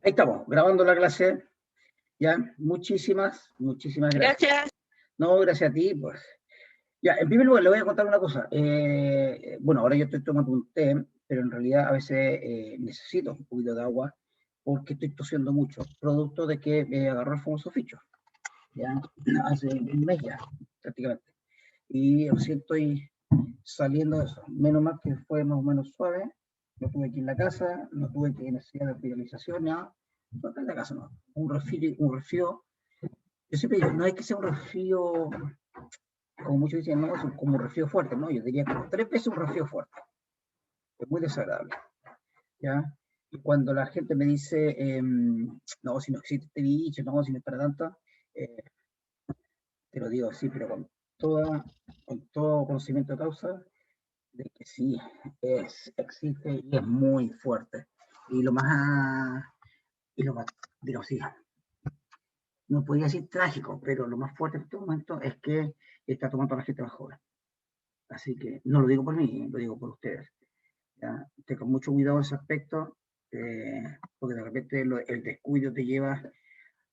Ahí estamos, grabando la clase. Ya, muchísimas gracias. Gracias. No, gracias a ti, pues. Ya, en primer lugar, le voy a contar una cosa. Bueno, ahora yo estoy tomando un té, pero en realidad a veces necesito un poquito de agua porque estoy tosiendo mucho, producto de que me agarró el famoso ficho, ya, hace un mes ya, prácticamente. Y recién estoy saliendo de eso. Menos mal que fue más o menos suave, no tuve que ir a la casa, no tuve que necesidad de hospitalización, nada. No, en la casa no. Un resfrío. Yo siempre digo, no es que sea un resfrío, como muchos dicen, no, es como un resfrío fuerte, no, yo diría como 3 veces un resfrío fuerte. Es muy desagradable, ¿ya? Y cuando la gente me dice, no, si no existe este bicho, no, si no es para tanto, eh, te lo digo así, pero con todo conocimiento de causa, de que sí, existe y es muy fuerte. Y lo más, digo, sí, no podría decir trágico, pero lo más fuerte en este momento es que está tomando a la gente más joven. Así que no lo digo por mí, lo digo por ustedes. ¿Ya? Ten mucho cuidado en ese aspecto, porque de repente el descuido te lleva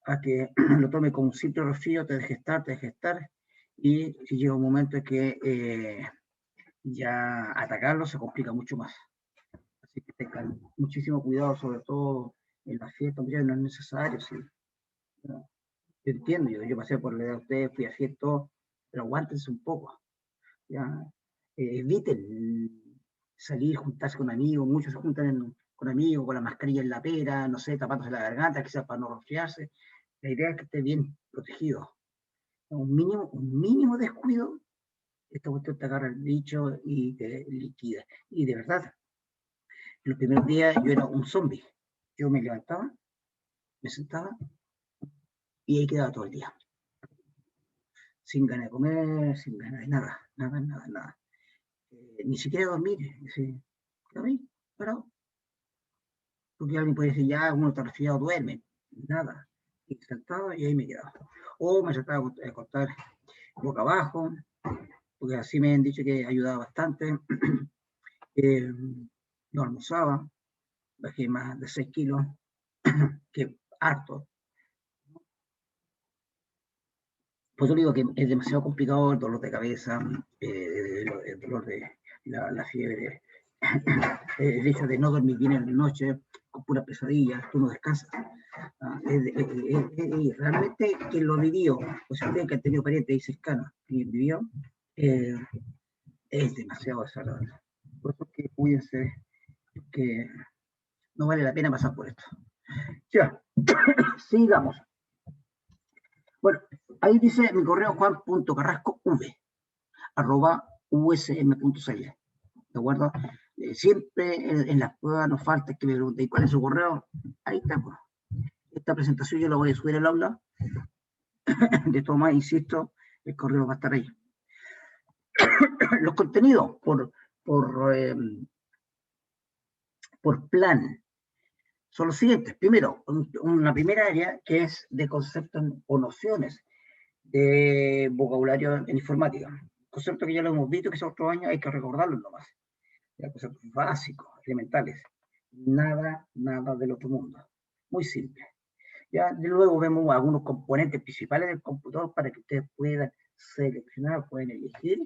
a que lo tome como un simple resfrío, te deje estar, y si llega un momento en que ya atacarlo se complica mucho más. Así que tengan muchísimo cuidado, sobre todo en las fiestas, ya no es necesario, sí. ¿No? Yo entiendo, yo pasé por la edad de ustedes, fui a fiestas, pero aguántense un poco, ya. Eviten salir, juntarse con amigos, muchos se juntan con amigos, con la mascarilla en la pera, no sé, tapándose la garganta, quizás para no resfriarse. La idea es que esté bien protegido. Un mínimo descuido, esta cuestión te agarra el bicho y te liquida. Y de verdad, los primeros días yo era un zombie. Yo me levantaba, me sentaba y ahí quedaba todo el día. Sin ganas de comer, sin ganas de nada. Ni siquiera dormir. Quedaba ahí, parado. Porque alguien puede decir, ya, uno está resfriado, duerme. Nada. Y sentado y ahí me quedaba. O me trataba de acostar boca abajo, porque así me han dicho que ayudaba bastante. No almorzaba, bajé más de 6 kilos, que harto. Pues yo digo que es demasiado complicado el dolor de cabeza, el dolor de la fiebre, el hecho de no dormir bien en la noche, con puras pesadillas, tú no descansas. Realmente quien lo vivió, o sea, ustedes que han tenido parientes y cercanos, quien vivió, eh, es demasiado desagradable. Por eso que cuídense, que no vale la pena pasar por esto. Ya, sigamos. Bueno, ahí dice mi correo juan.carrascov@usm.cl. ¿De acuerdo? Siempre en las pruebas nos falta que me pregunten cuál es su correo. Ahí está. Pues. Esta presentación yo la voy a subir al aula. De todo más, insisto, el correo va a estar ahí. Los contenidos por plan son los siguientes. Primero, una primera área que es de conceptos o nociones de vocabulario en informática. Conceptos que ya lo hemos visto, que esos otros años hay que recordarlos nomás. Ya, conceptos básicos, elementales. Nada del otro mundo. Muy simple. Ya luego vemos algunos componentes principales del computador para que ustedes puedan seleccionar, pueden elegir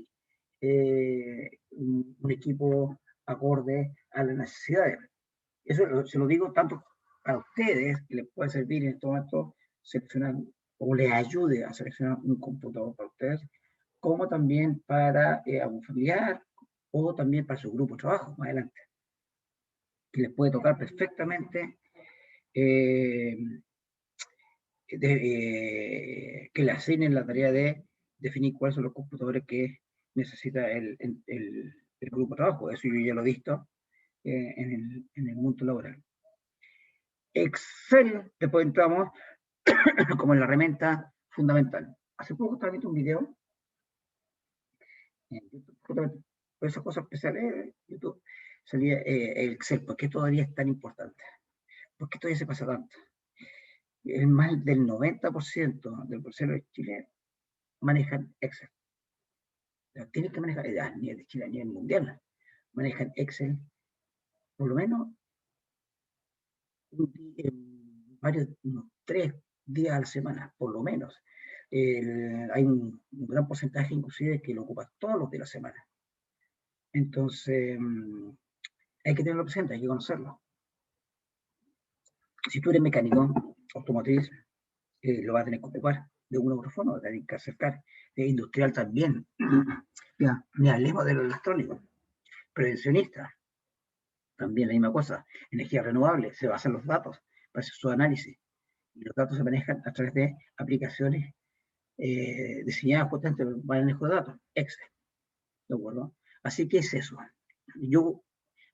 un equipo acorde a las necesidades. Eso se lo digo tanto a ustedes, que les puede servir en este momento seleccionar o les ayude a seleccionar un computador para ustedes, como también para algún familiar o también para su grupo de trabajo más adelante, que les puede tocar perfectamente eh, que le asignen la tarea de definir cuáles son los computadores que necesita el grupo de trabajo. Eso yo ya lo he visto en el mundo laboral. Excel, después entramos como en la herramienta fundamental. Hace poco estaba viendo un video en YouTube, por esas cosas especiales en YouTube, salía Excel. ¿Por qué todavía es tan importante? ¿Por qué todavía se pasa tanto? El más del 90% del profesor de Chile manejan Excel. Tienen que manejar, ni el de Chile ni el mundial, manejan Excel por lo menos unos 3 días a la semana, por lo menos. Hay un gran porcentaje inclusive que lo ocupa todos los días de la semana. Entonces, hay que tenerlo presente, hay que conocerlo. Si tú eres mecánico automotriz, lo vas a tener que ocupar de una u otra forma, vas a tener que acercar. Industrial también. Ya, ni hablemos de lo electrónico. Prevencionista, también la misma cosa. Energía renovable, se basan los datos para hacer su análisis. Y los datos se manejan a través de aplicaciones diseñadas justamente para el manejo de datos, Excel. ¿De acuerdo? Así que es eso.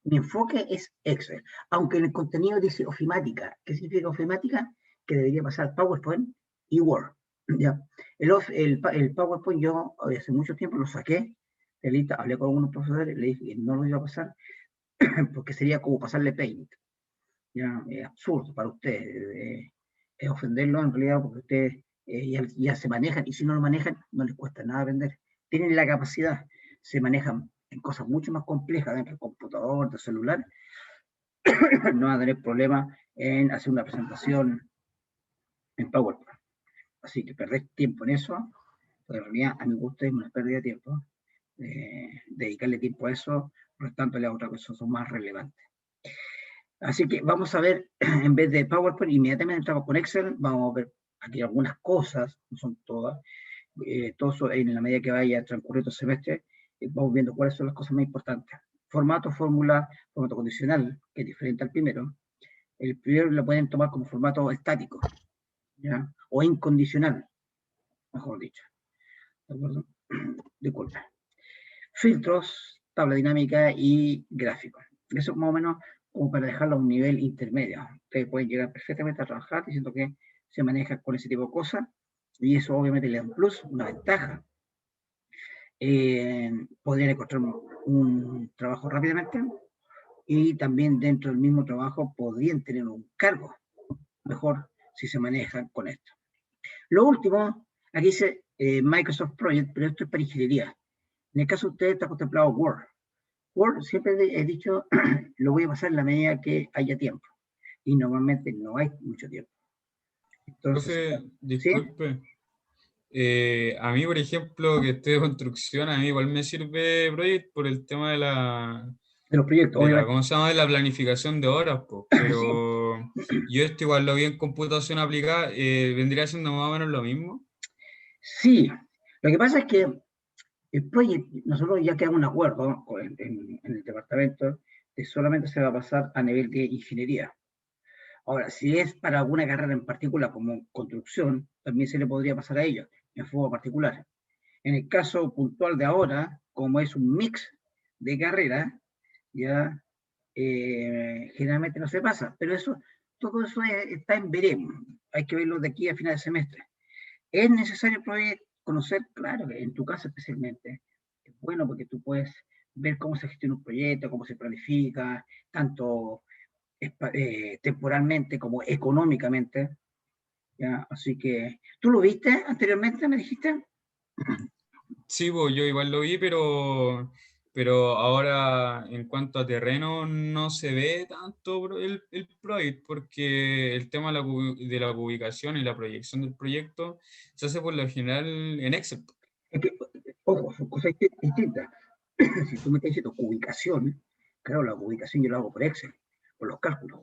Mi enfoque es Excel, aunque en el contenido dice ofimática. ¿Qué significa ofimática? Que debería pasar PowerPoint y Word. ¿Ya? El PowerPoint yo hace mucho tiempo lo saqué de lista, hablé con algunos profesores, le dije que no lo iba a pasar porque sería como pasarle Paint. ¿Ya? Es absurdo para ustedes, es ofenderlo en realidad porque ustedes ya se manejan y si no lo manejan no les cuesta nada aprender. Tienen la capacidad, se manejan en cosas mucho más complejas dentro del computador, del celular, no van a tener problema en hacer una presentación en PowerPoint. Así que perder tiempo en eso, pues en realidad a mi gusto es una pérdida de tiempo. Dedicarle tiempo a eso, restándole a otras cosas son más relevantes. Así que vamos a ver, en vez de PowerPoint, inmediatamente entramos con Excel, vamos a ver aquí algunas cosas, no son todas, todo eso en la medida que vaya transcurriendo el semestre, vamos viendo cuáles son las cosas más importantes. Formato, fórmula, formato condicional, que es diferente al primero. El primero lo pueden tomar como formato estático, ¿ya? O incondicional, mejor dicho. ¿De acuerdo? Disculpe. Filtros, tabla dinámica y gráfico. Eso más o menos como para dejarlo a un nivel intermedio. Ustedes pueden llegar perfectamente a trabajar diciendo que se maneja con ese tipo de cosas y eso obviamente le da un plus, una ventaja. Podrían encontrar un trabajo rápidamente y también dentro del mismo trabajo podrían tener un cargo mejor si se manejan con esto. Lo último, aquí dice Microsoft Project, pero esto es para ingeniería. En el caso de ustedes está contemplado Word. Word siempre he dicho, lo voy a pasar en la medida que haya tiempo. Y normalmente no hay mucho tiempo. Entonces, Profe, ¿sí? disculpe. A mí, por ejemplo, que estoy de construcción, a mí igual me sirve Project por el tema De los proyectos, obviamente. ¿cómo se llama? De la planificación de horas, pues. Sí, Pero yo esto igual lo vi en computación aplicada, vendría siendo más o menos lo mismo. sí. Lo que pasa es que el proyecto, nosotros ya quedamos un acuerdo en el departamento que solamente se va a pasar a nivel de ingeniería. Ahora, si es para alguna carrera en particular, como construcción, también se le podría pasar a ellos, en forma particular. En el caso puntual de ahora, como es un mix de carreras, ya generalmente no se pasa, pero todo eso está en veremos. Hay que verlo de aquí a final de semestre. Es necesario conocer, claro, en tu caso especialmente, es bueno porque tú puedes ver cómo se gestiona un proyecto, cómo se planifica, tanto temporalmente como económicamente. ¿Ya? Así que, ¿tú lo viste anteriormente, me dijiste? Sí, pues yo igual lo vi, pero ahora en cuanto a terreno no se ve tanto el Project, porque el tema de de la ubicación y la proyección del proyecto se hace por lo general en Excel. Es que, ojo, son cosas distintas. Si tú me estás diciendo ubicación, claro, la ubicación yo la hago por Excel, por los cálculos.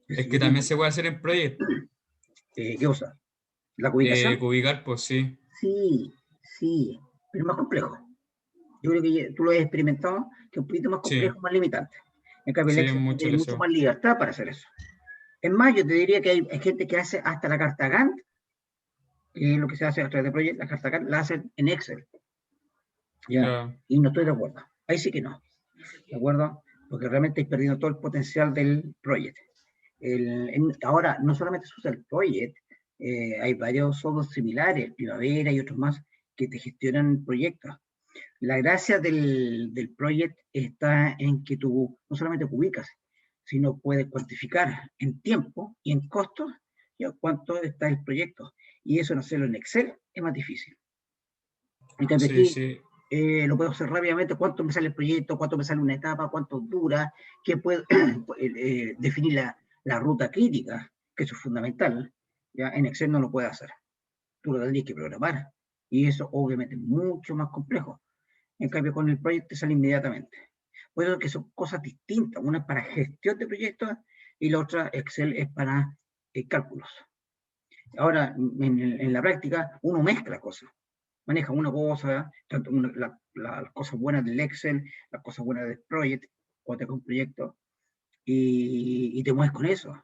Es Entonces que yo también tengo, se puede hacer en Project. ¿qué cosa? ¿La ubicación? Ubicar, pues sí. Sí, sí, pero es más complejo. Yo creo que tú lo has experimentado, que es un poquito más Sí, complejo, más limitante. En cambio, el sí, es Excel mucho tiene mucho eso. más libertad para hacer eso. Es más, yo te diría que hay gente que hace hasta la carta Gantt, que es lo que se hace a través de Project, la carta Gantt la hacen en Excel, ¿ya? Claro. Y no estoy de acuerdo. Ahí sí que no, ¿de acuerdo? Porque realmente estáis perdiendo todo el potencial del Project. Ahora, no solamente se usa el Project, hay varios software similares, Primavera y otros más, que te gestionan proyectos. La gracia del Project está en que tú no solamente ubicas, sino puedes cuantificar en tiempo y en costos cuánto está el proyecto. Y eso no hacerlo en Excel es más difícil. En cambio Sí, aquí sí. lo puedo hacer rápidamente, cuánto me sale el proyecto, cuánto me sale una etapa, cuánto dura, qué puedo definir la ruta crítica, que eso es fundamental, ya en Excel no lo puedes hacer. Tú lo tendrías que programar. Y eso obviamente es mucho más complejo. En cambio, con el proyecto te sale inmediatamente. Por eso que son cosas distintas. Una es para gestión de proyectos y la otra, Excel, es para cálculos. Ahora, en la práctica, uno mezcla cosas. Maneja una cosa, tanto las cosas buenas del Excel, las cosas buenas del Project, o te un proyecto, y te mueves con eso.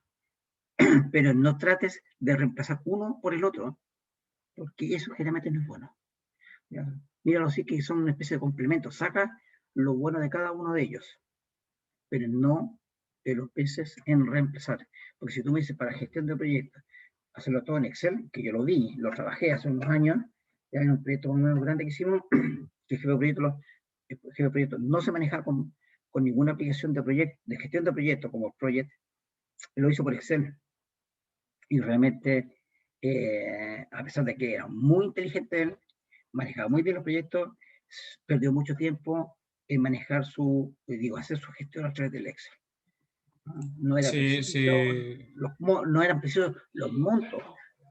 Pero no trates de reemplazar uno por el otro, porque eso generalmente no es bueno. ¿Ya? Míralo así, que son una especie de complemento. Saca lo bueno de cada uno de ellos, pero no te lo pienses en reemplazar. Porque si tú me dices para gestión de proyectos, hacerlo todo en Excel, que yo lo vi, lo trabajé hace unos años, ya en un proyecto muy grande que hicimos, que el jefe de proyecto no se manejaba con ninguna aplicación de gestión de proyectos como Project, lo hizo por Excel. Y realmente, a pesar de que era muy inteligente él, manejaba muy bien los proyectos, perdió mucho tiempo en manejar hacer su gestión a través del Excel. No era Sí, preciso, sí. no eran precisos los montos.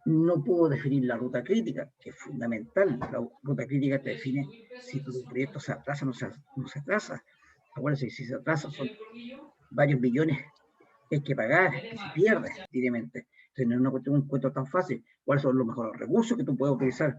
No pudo definir la ruta crítica, que es fundamental. La ruta crítica te define si tu proyecto se atrasa o no se atrasa. Acuérdense, si se atrasa son varios billones que hay que pagar, que se pierde directamente. Entonces no es un cuento tan fácil. ¿Cuáles son los mejores recursos que tú puedes utilizar?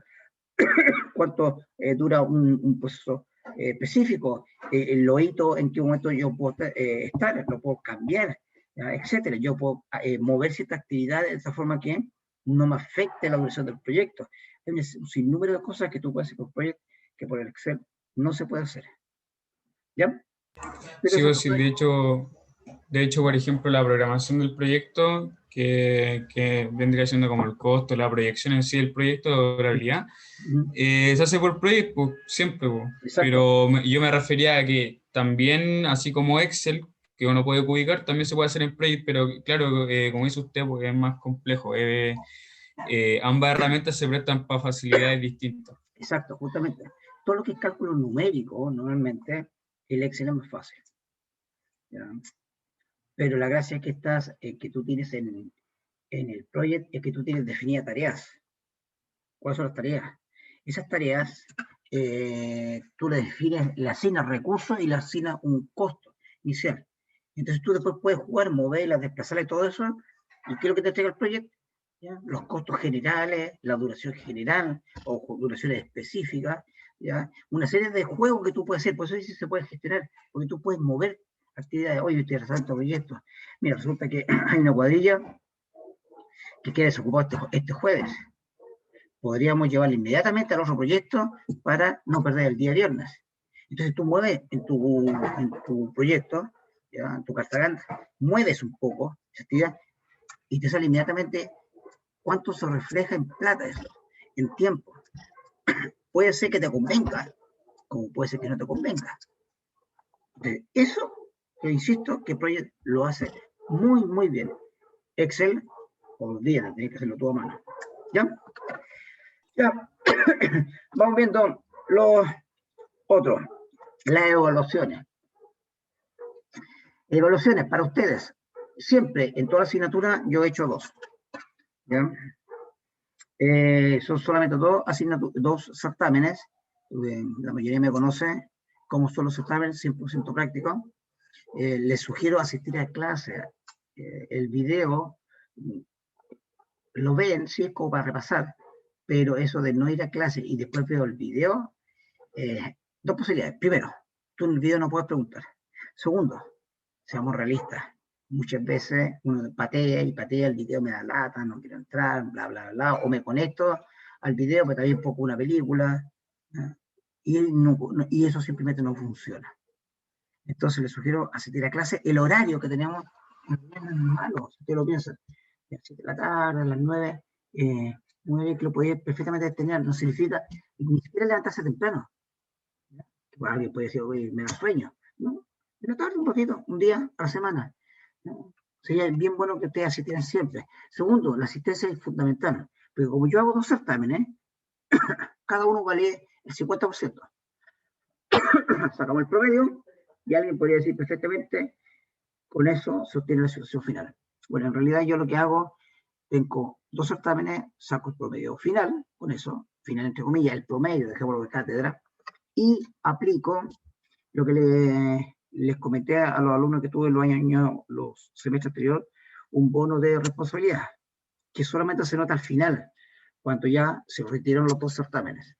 ¿Cuánto dura un proceso específico? Lo hito en qué momento yo puedo estar, lo puedo cambiar, etcétera. Yo puedo mover ciertas actividades de esa forma que no me afecte la duración del proyecto. Hay un sinnúmero de cosas que tú puedes hacer por proyecto que por el Excel no se puede hacer. ¿Ya? Pero Sí, eso sí, de hecho, por ejemplo, la programación del proyecto, que vendría siendo como el costo, la proyección en sí del proyecto, la durabilidad, se hace por proyecto, pues, siempre, pues. exacto. Pero yo me refería a que también, así como Excel, que uno puede ubicar, también se puede hacer en Project, pero claro, como dice usted, porque es más complejo. Ambas herramientas se prestan para facilidades distintas. Exacto, justamente. Todo lo que es cálculo numérico, normalmente, el Excel es más fácil. ¿Ya? Pero la gracia es que tú tienes en el project, es que tú tienes definidas tareas. ¿Cuáles son las tareas? Esas tareas, tú le defines, le asignas recursos y le asignas un costo inicial. Entonces tú después puedes jugar, moverlas, desplazarlas y todo eso. ¿Y qué es lo que te entrega el proyecto? ¿Ya? Los costos generales, la duración general o duraciones específicas, ¿ya? Una serie de juegos que tú puedes hacer, por eso sí se puede gestionar, porque tú puedes mover actividades. Oye, estoy realizando proyectos. Mira, resulta que hay una cuadrilla que queda desocupada este jueves. Podríamos llevarla inmediatamente al otro proyecto para no perder el día viernes. Entonces tú mueves en tu proyecto, ¿ya? En tu carta Gantt, mueves un poco esa actividad y te sale inmediatamente cuánto se refleja en plata eso, en tiempo. Puede ser que te convenga, como puede ser que no te convenga. Entonces, eso, yo insisto, que Project lo hace muy, muy bien. Excel, olvídate, tenés que hacerlo tú a mano. ¿Ya? Ya. Vamos viendo los otros. Las evaluaciones. Evaluaciones para ustedes. Siempre, en toda asignatura, yo he hecho dos. ¿Ya? Son solamente dos certámenes. La mayoría me conoce cómo son los certámenes, 100% prácticos. Les sugiero asistir a clase. El video lo ven, sí, es como para repasar, pero eso de no ir a clase y después veo el video, dos posibilidades. Primero, tú en el video no puedes preguntar. Segundo, seamos realistas. Muchas veces uno patea y patea, el video me da lata, no quiero entrar, bla, bla, bla, o me conecto al video, pero también pongo una película, ¿no? Y eso simplemente no funciona. Entonces les sugiero asistir a clase. El horario que tenemos no es malo, si ustedes lo piensan. A las 7 de la tarde, a las 9, 9 que lo podéis perfectamente tener, no significa ni siquiera levantarse temprano. Pues alguien puede decir, oye, me da sueño. No, de la tarde un poquito, un día a la semana. ¿No? Sería bien bueno que ustedes asistieran siempre. Segundo, la asistencia es fundamental, porque como yo hago dos certámenes, cada uno vale el 50%. Sacamos el promedio y alguien podría decir perfectamente, con eso se obtiene la situación final. Bueno, en realidad yo lo que hago tengo 2 certámenes, saco el promedio final, con eso, final entre comillas, el promedio, dejémoslo de cátedra, y aplico lo que les comenté a los alumnos que tuve los semestres anteriores, un bono de responsabilidad, que solamente se nota al final, cuando ya se retiraron los 2 certámenes.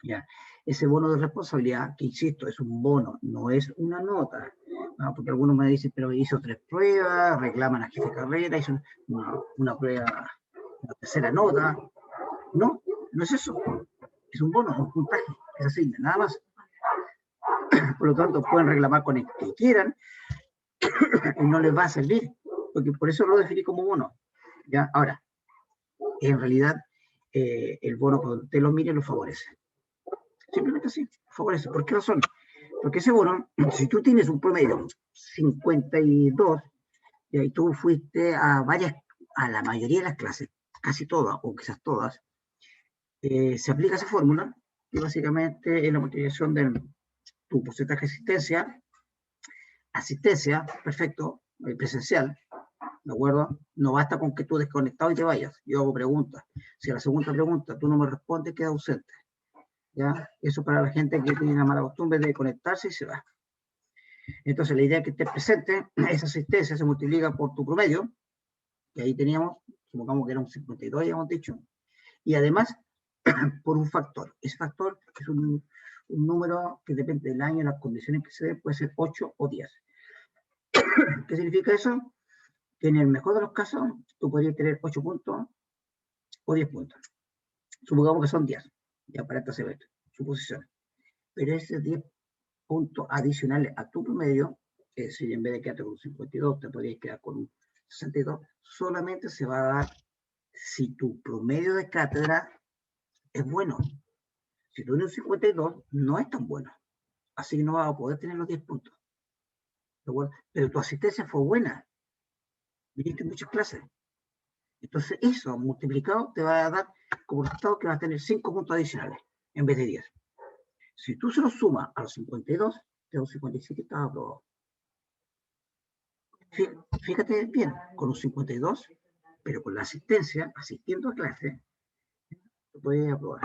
¿Ya? Ese bono de responsabilidad, que insisto, es un bono, no es una nota, ¿no? Porque algunos me dicen, pero hizo 3 pruebas, reclaman a jefe de carrera, hizo una prueba, una tercera nota. No, no es eso. Es un bono, un puntaje que se asigna, nada más. Por lo tanto, pueden reclamar con el que quieran y no les va a servir, porque por eso lo definí como bono. ¿Ya? Ahora, en realidad, el bono, cuando te lo mire, lo favorece. Simplemente así, favorece. ¿Por qué razón? Porque ese bono, si tú tienes un promedio 52, y ahí tú fuiste a la mayoría de las clases, casi todas, o quizás todas, se aplica esa fórmula, y básicamente es la multiplicación de tu porcentaje de asistencia, perfecto, presencial, ¿de acuerdo? No basta con que tú desconectado y te vayas. Yo hago preguntas. Si a la segunda pregunta tú no me respondes, queda ausente. ¿Ya? Eso para la gente que tiene la mala costumbre de conectarse y se va. Entonces, la idea es que estés presente, esa asistencia se multiplica por tu promedio, que ahí teníamos, supongamos que era un 52, ya hemos dicho, y además por un factor. Ese factor es un número que depende del año, las condiciones que se den, puede ser 8 o 10. ¿Qué significa eso? Que en el mejor de los casos, tú podrías tener 8 puntos o 10 puntos. Supongamos que son 10, ya para esta severa, suposiciones. Pero esos 10 puntos adicionales a tu promedio, es decir, en vez de quedarte con un 52, te podrías quedar con un 62, solamente se va a dar si tu promedio de cátedra es bueno. Si tú tienes un 52, no es tan bueno. Así que no vas a poder tener los 10 puntos. ¿De acuerdo? Pero tu asistencia fue buena. Viniste en muchas clases. Entonces, eso multiplicado te va a dar como resultado que vas a tener 5 puntos adicionales en vez de 10. Si tú se los sumas a los 52, te da un 57 y estás aprobado. Fíjate bien, con un 52, pero con la asistencia, asistiendo a clase, lo puedes aprobar.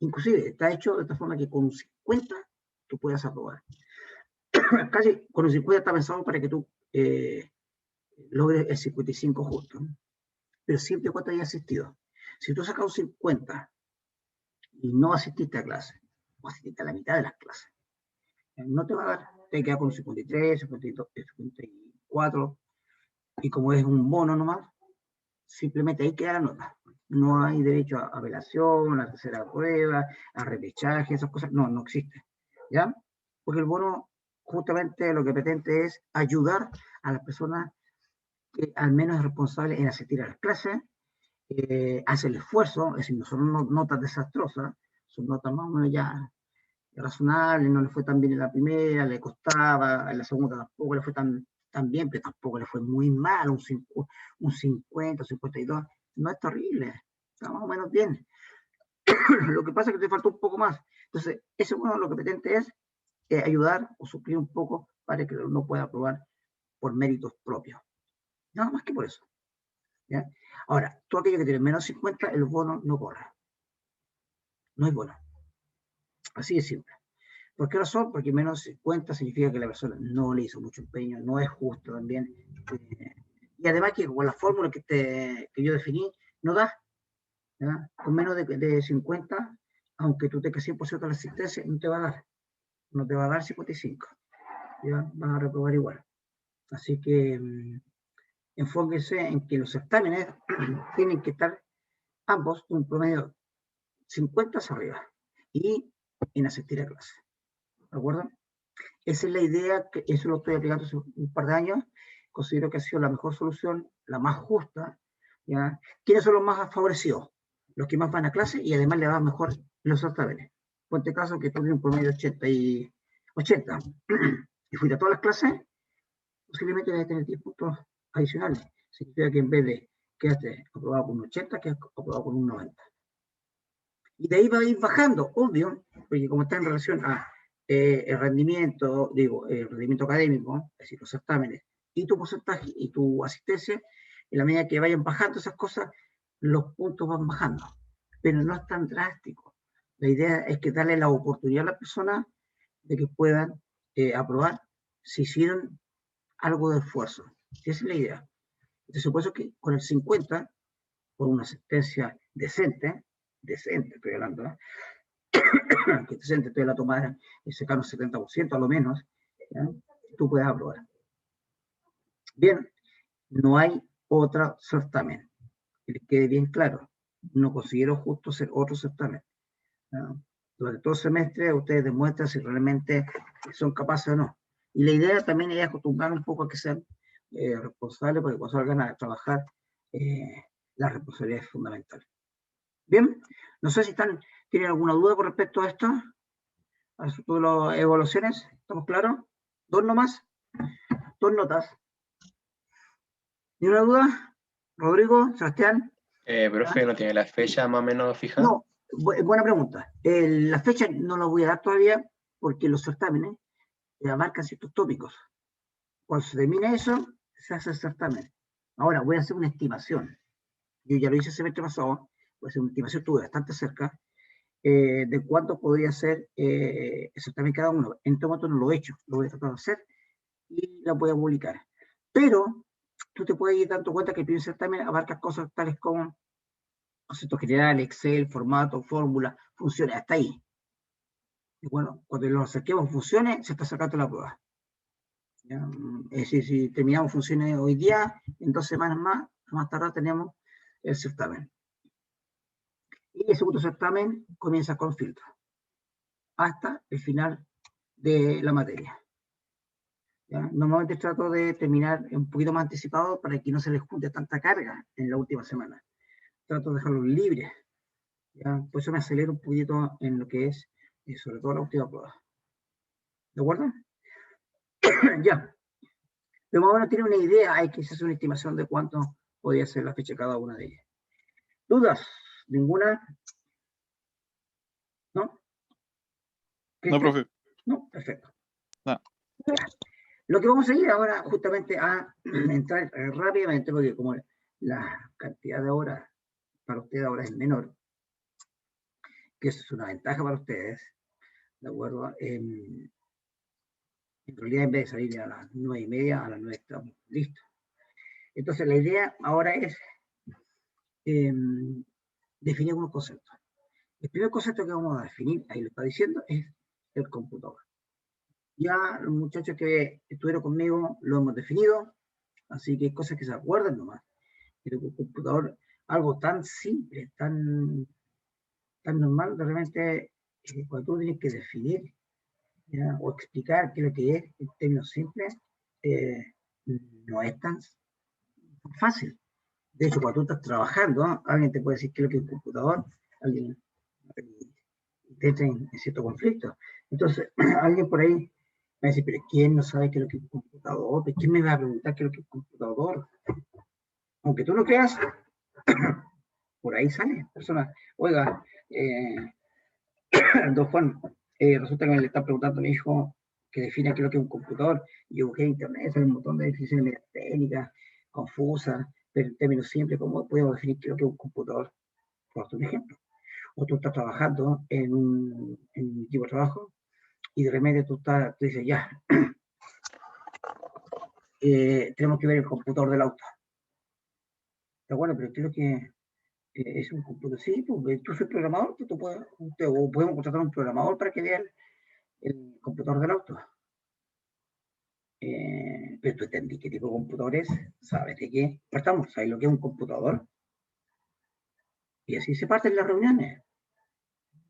Inclusive, está hecho de esta forma que con un 50 tú puedas aprobar. Casi con un 50 está pensado para que tú logres el 55 justo. Pero siempre y cuando hayas asistido. Si tú sacas un 50 y no asististe a clase, o asististe a la mitad de las clases, no te va a dar, te queda con 53, 52, 54, y como es un bono nomás, simplemente ahí queda la nota. No hay derecho a apelación, a tercera prueba, a repechaje, esas cosas, no existe. ¿Ya? Porque el bono justamente lo que pretende es ayudar a las personas que al menos es responsable en asistir a las clases, hace el esfuerzo, es decir, no son notas desastrosas, son notas más o menos ya razonables, no le fue tan bien en la primera, le costaba, en la segunda tampoco le fue tan bien, pero tampoco le fue muy mal, un 50, 52, no es terrible, está más o menos bien. Lo que pasa es que te faltó un poco más. Entonces, eso bueno, lo que pretende es ayudar o suplir un poco para que uno pueda aprobar por méritos propios. Nada más que por eso. ¿Ya? Ahora, todo aquello que tiene menos 50, el bono no corre. No hay bono. Así de simple. ¿Por qué razón? Porque menos 50 significa que la persona no le hizo mucho empeño, no es justo también. Y además que con la fórmula que yo definí, no da. ¿Ya? Con menos de 50, aunque tú tengas 100% de la asistencia, no te va a dar. No te va a dar 55. ¿Ya? Vas a reprobar igual. Así que enfóquense en que los certámenes tienen que estar ambos un promedio 50 hacia arriba y en asistir a clase. ¿De acuerdo? Esa es la idea, que eso lo estoy aplicando hace un par de años. Considero que ha sido la mejor solución, la más justa. ¿Ya? ¿Quiénes son los más favorecidos? Los que más van a clase y además le van mejor los certámenes. Ponte caso que tú tienes un promedio 80 y fuiste a todas las clases, posiblemente vas a tener 10 puntos adicionales. Significa que en vez de quedaste aprobado con un 80, quedas aprobado con un 90. Y de ahí va a ir bajando, obvio, porque como está en relación a el rendimiento académico, es decir, los certámenes, y tu porcentaje y tu asistencia, en la medida que vayan bajando esas cosas, los puntos van bajando, pero no es tan drástico. La idea es que darle la oportunidad a las personas de que puedan aprobar si hicieron algo de esfuerzo. Esa es la idea. Entonces, por eso que con el 50, por una sentencia decente, estoy hablando, ¿eh? Que decente, estoy a la tomada, cercano al 70% a lo menos, ¿ya? Tú puedes aprobar. Bien, no hay otro certamen. Que les quede bien claro. No considero justo hacer otro certamen. ¿No? Durante todo el semestre ustedes demuestran si realmente son capaces o no. Y la idea también es acostumbrar un poco a que sean responsables, porque cuando salgan a trabajar, la responsabilidad es fundamental. Bien, no sé si tienen alguna duda con respecto a esto, a las evaluaciones. ¿Estamos claros? ¿Dos nomás? ¿Dos notas? ¿Ni una duda? Rodrigo, Sebastián. Profe, ¿no tiene la fecha más o menos fija? No, buena pregunta. La fecha no la voy a dar todavía porque los certámenes abarcan ciertos tópicos. Cuando se termine eso, se hace el certamen. Ahora, voy a hacer una estimación. Yo ya lo hice el semestre pasado, voy a hacer una estimación, estuve bastante cerca, de cuánto podría ser el certamen cada uno. En este momento no lo he hecho, lo voy a tratar de hacer y la voy a publicar. Pero tú te puedes ir dando cuenta que el primer certamen abarca cosas tales como conceptos generales, Excel, formato, fórmula, funciones, hasta ahí. Y bueno, cuando lo acerquemos funciones, se está sacando la prueba. ¿Ya? Es decir, si terminamos funciones hoy día, en 2 semanas más tarde tenemos el certamen. Y el segundo certamen comienza con filtro, hasta el final de la materia. ¿Ya? Normalmente trato de terminar un poquito más anticipado para que no se les junte tanta carga en la última semana. Trato de dejarlos libres. ¿Ya? Por eso me acelero un poquito en lo que es, sobre todo la última prueba. ¿De acuerdo? Ya. Pero más o menos tiene una idea, hay que hacer una estimación de cuánto podría ser la fecha de cada una de ellas. ¿Dudas? ¿Ninguna? ¿No? No, profe. No, perfecto. No. Lo que vamos a ir ahora justamente a entrar rápidamente, porque como la cantidad de horas para ustedes ahora es menor, que eso es una ventaja para ustedes, ¿de acuerdo? En realidad, en vez de salir a las 9:30, a las 9 estamos listos. Entonces, la idea ahora es definir unos conceptos. El primer concepto que vamos a definir, ahí lo está diciendo, es el computador. Ya los muchachos que estuvieron conmigo lo hemos definido, así que hay cosas que se acuerdan nomás. Pero un computador, algo tan simple, tan normal, de repente, cuando tú tienes que definir, ¿ya? O explicar qué es lo que es en términos simples, no es tan fácil. De hecho, cuando tú estás trabajando, ¿no? Alguien te puede decir qué es lo que es un computador, alguien te entra en cierto conflicto. Entonces, alguien por ahí va a decir, pero ¿quién no sabe qué es lo que es un computador? ¿Quién me va a preguntar qué es lo que es un computador? Aunque tú lo creas, por ahí sale personas, oiga, don Juan, resulta que me le está preguntando a mi hijo que defina qué es lo que es un computador. Y yo busqué en internet, hay un montón de definiciones técnicas, confusas, pero en términos simples, ¿cómo podemos definir qué es lo que es un computador? Por un ejemplo. O tú estás trabajando en un equipo de trabajo y de repente tú dices, ya, tenemos que ver el computador del auto. Está bueno, pero creo que es un computador. Sí, tú soy programador, o podemos contratar a un programador para que vea el computador del auto. Pero tú entendí qué tipo de computador es, sabes de qué. Partamos, ¿sabes lo que es un computador? Y así se parten las reuniones.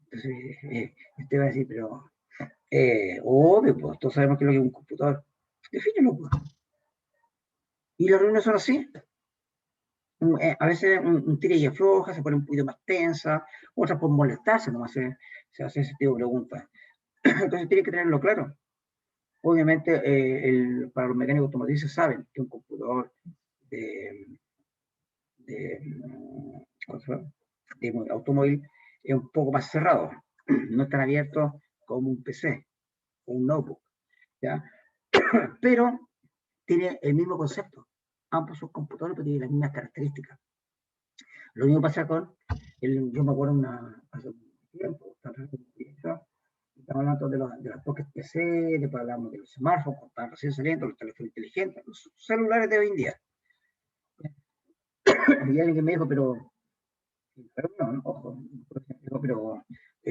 Entonces, este va a decir, pero, obvio, pues todos sabemos qué es lo que es un computador. Defínelo, pues. Y las reuniones son así. A veces un tira y afloja, se pone un poquito más tensa, otras por molestarse, nomás se hace ese tipo de preguntas. Entonces tienen que tenerlo claro. Obviamente, para los mecánicos automotrices saben que un computador de automóvil es un poco más cerrado, no es tan abierto como un PC o un notebook, ¿ya? Pero tiene el mismo concepto, ambos son computadores, pero tienen las mismas características. Lo mismo pasa con, yo me acuerdo hace un tiempo, estamos hablando de las Pocket PC, después hablamos de los smartphones, cuando estaban recién saliendo, los teléfonos inteligentes, los celulares de hoy en día. Y alguien que me dijo, pero no, ojo, pero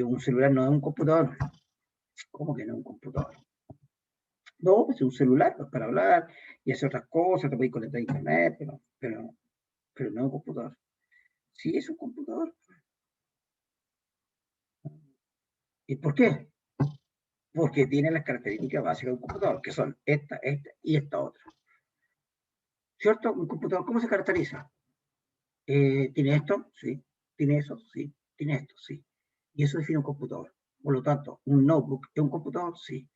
un celular no es un computador. ¿Cómo que no es un computador? No, pues es un celular pues, para hablar y hacer otras cosas, te puedes conectar a internet, pero no es un computador. Sí es un computador. ¿Y por qué? Porque tiene las características básicas de un computador, que son esta y esta otra. ¿Cierto? Un computador, ¿cómo se caracteriza? ¿Tiene esto? Sí. ¿Tiene eso? Sí. ¿Tiene esto? Sí. Y eso define un computador. Por lo tanto, un notebook es un computador, sí.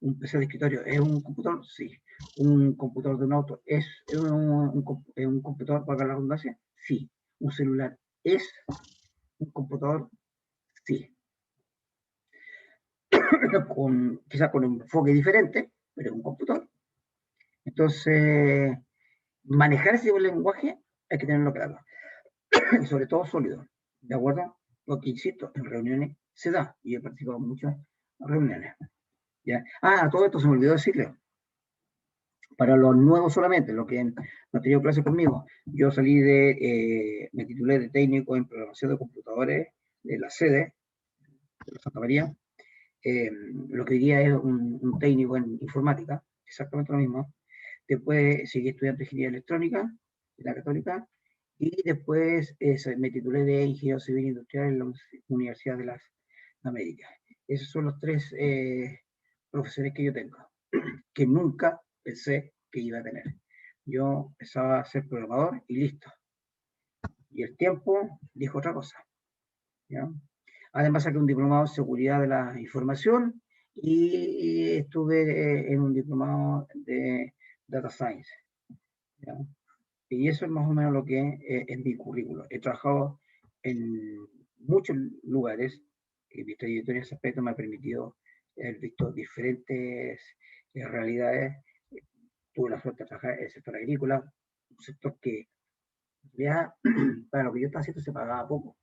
Un PC de escritorio es un computador, sí. Un computador de un auto es un computador, para la redundancia, sí. Un celular es un computador, sí. Quizás con un enfoque diferente, pero es un computador. Entonces, manejar ese tipo de lenguaje hay que tenerlo claro. Y sobre todo sólido, ¿de acuerdo? Porque, insisto, en reuniones se da, y he participado en muchas reuniones. ¿Ya? Todo esto se me olvidó decirle. Para los nuevos solamente, los que no han tenido clase conmigo, yo me titulé de técnico en programación de computadores de la sede de la Santa María. Lo que diría es un técnico en informática, exactamente lo mismo. Después seguí estudiando ingeniería electrónica en la Católica y después me titulé de ingeniero civil industrial en la Universidad de las Américas. Esos son los tres profesores que yo tengo, que nunca pensé que iba a tener. Yo empezaba a ser programador y listo. Y el tiempo dijo otra cosa. ¿Ya? Además saqué un diplomado en seguridad de la información y estuve en un diplomado de data science. ¿Ya? Y eso es más o menos lo que es mi currículo. He trabajado en muchos lugares y mi trayectoria en ese aspecto me ha permitido haber visto diferentes realidades. Tuve la suerte de trabajar en el sector agrícola, un sector que ya para lo que yo estaba haciendo se pagaba poco,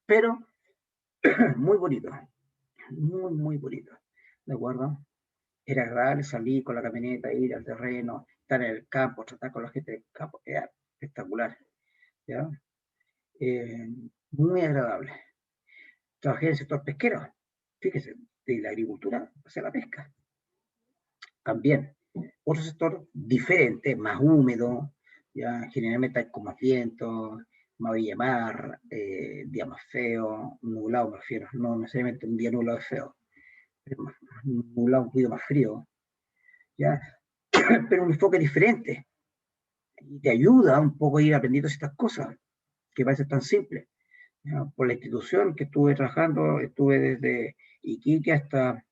pero muy bonito, muy, muy bonito, ¿de acuerdo? Era agradable salir con la camioneta, ir al terreno, estar en el campo, tratar con la gente del campo, era espectacular, ¿ya? Muy agradable. Trabajé en el sector pesquero, fíjese, de la agricultura hacia la pesca. También, otro sector diferente, más húmedo, ya generalmente hay con más viento, más bella mar, día más feo, nublado me refiero, no necesariamente un día nublado es feo, pero nublado un poquito más frío, ¿ya? Pero un enfoque diferente, y te ayuda un poco a ir aprendiendo estas cosas, que parece tan simple. ¿Ya? Por la institución que estuve trabajando, estuve desde Iquique hasta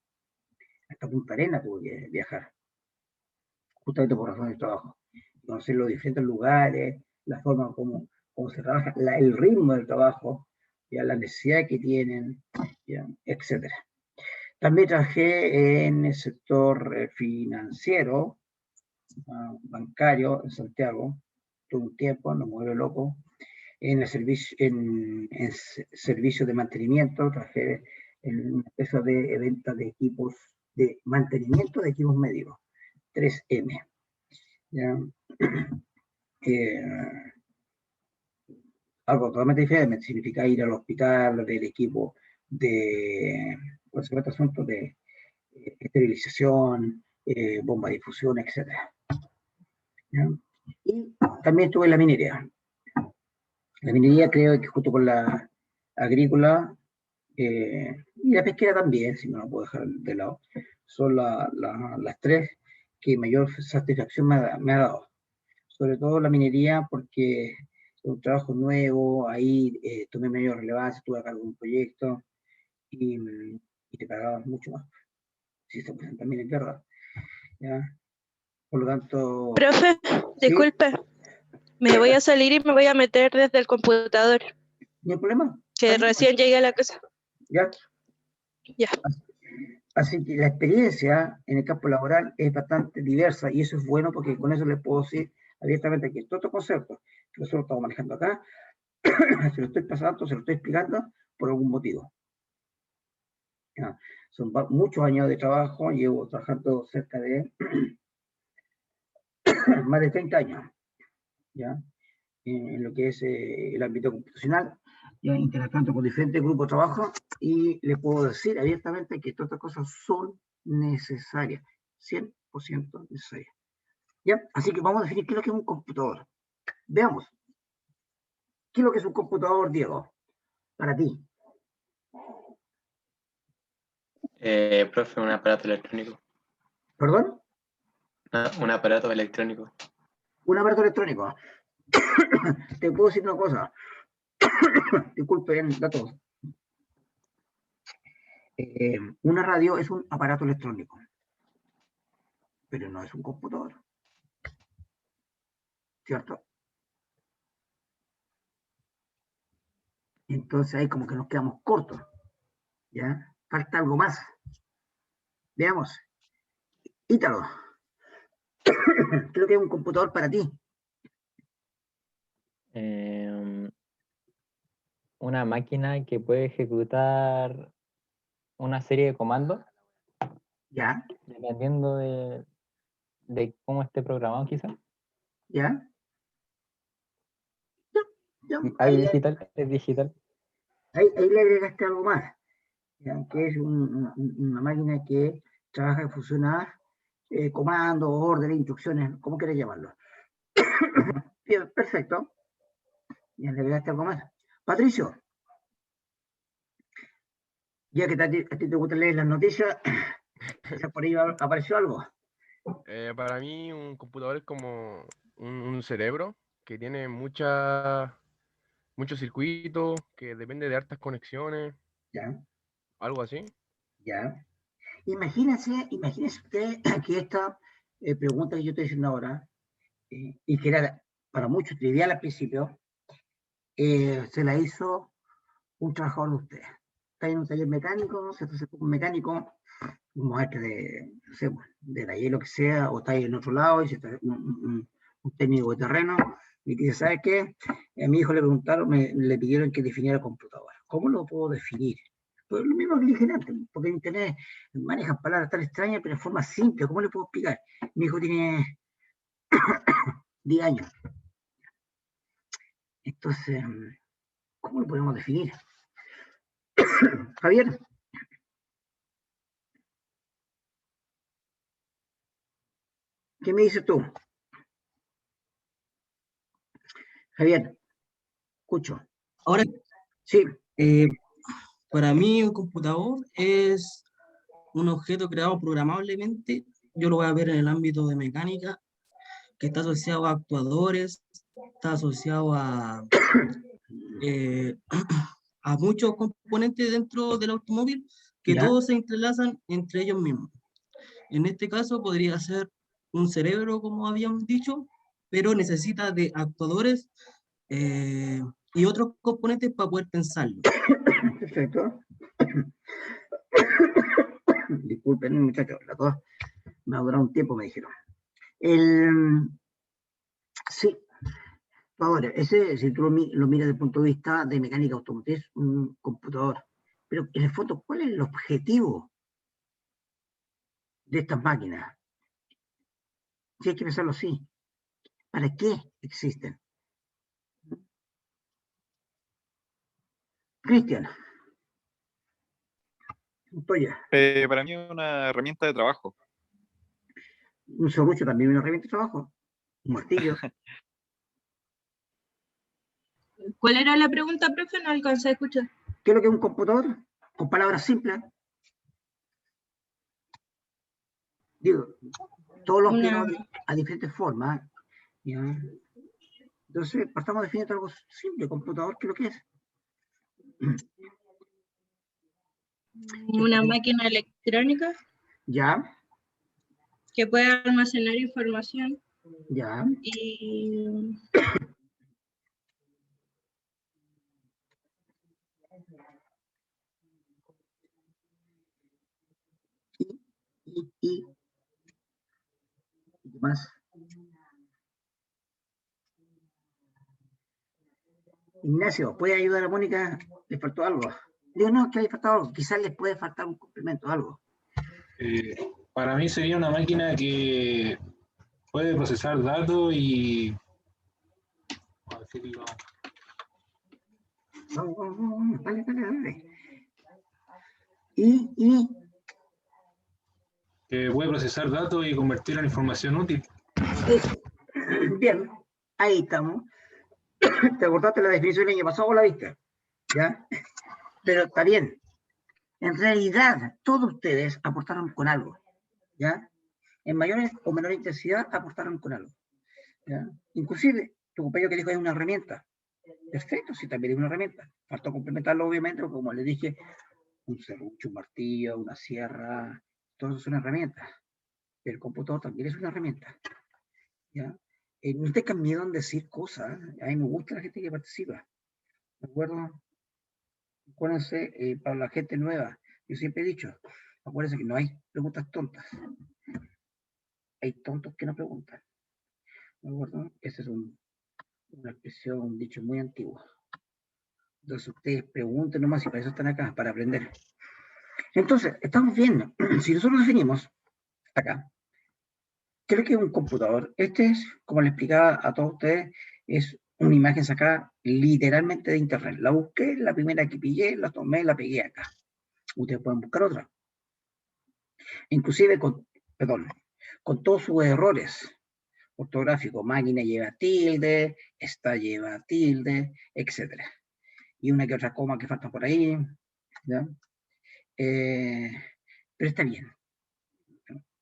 Punta Arenas, tuve que viajar, justamente por razones de trabajo. Conocer los diferentes lugares, la forma como se trabaja, el ritmo del trabajo, ya la necesidad que tienen, ya, etc. También trabajé en el sector financiero, bancario, en Santiago, todo un tiempo, no me vuelve loco. En el servicio de mantenimiento, trabajé en una empresa de venta de equipos de mantenimiento de equipos médicos, 3M. ¿Ya? Algo totalmente diferente, significa ir al hospital, del equipo de, pues, este asunto de esterilización, bomba de difusión, etc. ¿Ya? Y también estuve en la minería. La minería creo que junto con la agrícola y la pesquera también, si no la puedo dejar de lado, son las tres que mayor satisfacción me ha dado. Sobre todo la minería porque es un trabajo nuevo, ahí tomé mayor relevancia, estuve a cargo de un proyecto y te pagaban mucho más. Si se presentan también es verdad. ¿Ya? Por lo tanto... Profe, ¿sí? disculpe, me voy a salir y me voy a meter desde el computador. No hay problema. Que recién llegué a la casa. ¿Ya? Ya. Así que la experiencia en el campo laboral es bastante diversa y eso es bueno porque con eso les puedo decir abiertamente aquí. Todos estos conceptos que nosotros estamos manejando acá, se lo estoy pasando, se lo estoy explicando por algún motivo. ¿Ya? Son muchos años de trabajo, llevo trabajando cerca de más de 30 años, ¿ya? En lo que es el ámbito computacional, ya interactuando con diferentes grupos de trabajo, y le puedo decir abiertamente que todas estas cosas son necesarias, 100% necesarias. ¿Ya? Así que vamos a definir qué es lo que es un computador. Veamos. ¿Qué es lo que es un computador, Diego? Para ti. Profe, un aparato electrónico. ¿Perdón? Un aparato electrónico. Un aparato electrónico. Te puedo decir una cosa. Disculpen la tos. Una radio es un aparato electrónico, pero no es un computador. ¿Cierto? Entonces ahí como que nos quedamos cortos. ¿Ya? Falta algo más. Veamos. Ítalo. Creo que es un computador para ti. Una máquina que puede ejecutar una serie de comandos, ¿Ya? dependiendo de cómo esté programado quizás. ¿Ya? Ya. Hay digital, es digital. Ahí le agregaste algo más. ¿Ya? Que es una máquina que trabaja y funciona comandos, órdenes, instrucciones, como quieras llamarlo. Bien, perfecto. Ya le agregaste algo más. Patricio, ya que a ti te gusta leer las noticias, quizás por ahí apareció algo. Para mí un computador es como un cerebro que tiene muchos circuitos, que depende de hartas conexiones, Ya, algo así. ya. Imagínese usted que esta pregunta que yo estoy haciendo ahora, y que era para muchos trivial al principio, se la hizo un trabajador de usted. Está en un taller mecánico, se hace un mecánico, un maestro de, no sé, de taller, lo que sea, o está ahí en otro lado, y se está un técnico de terreno, y dice, ¿sabe qué? A mi hijo le preguntaron, le pidieron que definiera el computador. ¿Cómo lo puedo definir? Pues lo mismo que dije antes, porque en internet manejan palabras tan extrañas, pero de forma simple. ¿Cómo le puedo explicar? Mi hijo tiene 10 años. Entonces, ¿cómo lo podemos definir? Javier. ¿Qué me dices tú? Javier, escucho. Ahora, Sí, para mí un computador es un objeto creado programablemente. Yo lo voy a ver en el ámbito de mecánica, que está asociado a actuadores, está asociado eh, a muchos componentes dentro del automóvil que ya, todos se entrelazan entre ellos mismos. En este caso podría ser un cerebro, como habíamos dicho, pero necesita de actuadores y otros componentes para poder pensarlo. perfecto. Disculpen, muchachos, la tos me ha durado un tiempo, me dijeron. Sí, ahora, ese, si tú lo miras desde el punto de vista de mecánica automotriz, un computador. Pero en el fondo, ¿cuál es el objetivo de estas máquinas? Si hay que pensarlo así. ¿Para qué existen? Cristian, Montoya, Para mí es una herramienta de trabajo. un serrucho también, una herramienta de trabajo, un martillo. ¿Cuál era la pregunta, profe? No alcancé a escuchar. ¿Qué es lo que es un computador? Con palabras simples. Digo, todos los Una, que a diferentes formas. ¿Ya? Entonces, partamos definiendo algo simple, computador, ¿qué es lo que es? una máquina electrónica Ya, que puede almacenar información ya, y y ¿qué más? Ignacio, ¿puede ayudar a Mónica? ¿Le faltó algo? Digo, no, que le faltó algo. Quizás les puede faltar un complemento, algo. Para mí sería una máquina que puede procesar datos y, ¿cómo decirlo? Dale, dale, dale. Y Que puede procesar datos y convertirla en información útil. bien, ahí estamos. ¿Te acordaste la definición del año pasado o la viste? ¿Ya? Pero está bien. En realidad, todos ustedes aportaron con algo. ¿Ya? En mayor o menor intensidad aportaron con algo. ¿Ya? Inclusive, tu compañero que dijo es una herramienta. Perfecto, sí, también es una herramienta. Faltó complementarlo, obviamente, como le dije, un serrucho, un martillo, una sierra, todo eso son herramientas. El computador también es una herramienta. ¿Ya? No tengan miedo en decir cosas. A mí me gusta la gente que participa. ¿De acuerdo? Acuérdense, para la gente nueva, yo siempre he dicho, acuérdense que no hay preguntas tontas. Hay tontos que no preguntan. ¿De acuerdo? Esa es una expresión, un dicho muy antiguo. Entonces ustedes pregunten nomás y para eso están acá, para aprender. Entonces, estamos viendo, si nosotros definimos acá, ¿qué es lo que es un computador? Este es, como le explicaba a todos ustedes, es una imagen sacada literalmente de internet. La busqué, la primera que pillé, la tomé, la pegué acá. Ustedes pueden buscar otra. Inclusive con todos sus errores ortográficos. Máquina lleva tilde, esta lleva tilde, etc. Y una que otra coma que falta por ahí. ¿Ya? Pero está bien.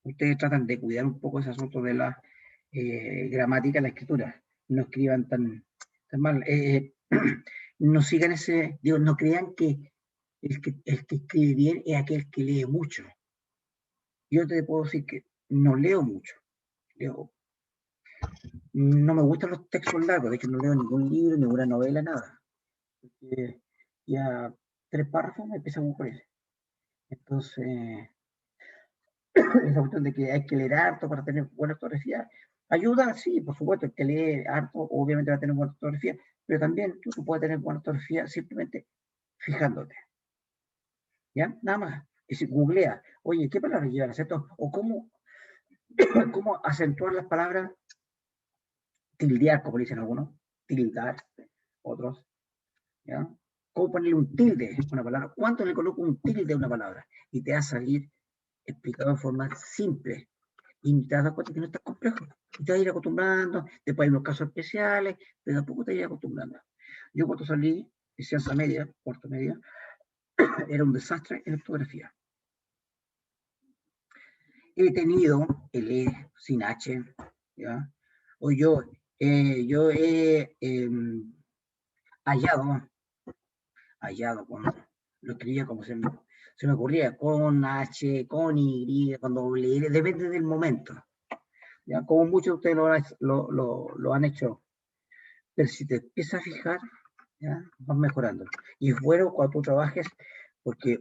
Ustedes tratan de cuidar un poco ese asunto de la gramática, la escritura. No escriban tan mal. No sigan ese, digo, no crean que el que escribe bien es aquel que lee mucho. Yo te puedo decir que no leo mucho. No me gustan los textos largos, de hecho no leo ningún libro, ninguna novela, nada. Porque ya 3 párrafos me empieza a aburrir. Entonces, esa cuestión de que hay que leer harto para tener buena ortografía, ayuda, sí, por supuesto, el que lee harto obviamente va a tener buena ortografía, pero también tú puedes tener buena ortografía simplemente fijándote. ¿Ya? Nada más. Es decir, googlea, oye, ¿qué palabras llevan acento? O cómo acentuar las palabras, tildear, como dicen algunos, tildar, otros, ¿ya? ¿Cómo ponerle un tilde a una palabra? ¿Cuánto le coloco un tilde a una palabra? Y te va a salir explicado de forma simple. Y te das cuenta que no es tan complejo. Y te vas a ir acostumbrando, después hay unos casos especiales, pero tampoco te vas a ir acostumbrando. Yo cuando salí de ciencia media, cuarto media, era un desastre en ortografía. He tenido el E sin H, ¿ya? O yo he hallado, lo escribía como se me ocurría, con H, con Y, con doble I, depende del momento. ¿Ya? Como muchos de ustedes lo han hecho. Pero si te empiezas a fijar, ¿ya? Vas mejorando. Y es bueno cuando tú trabajes, porque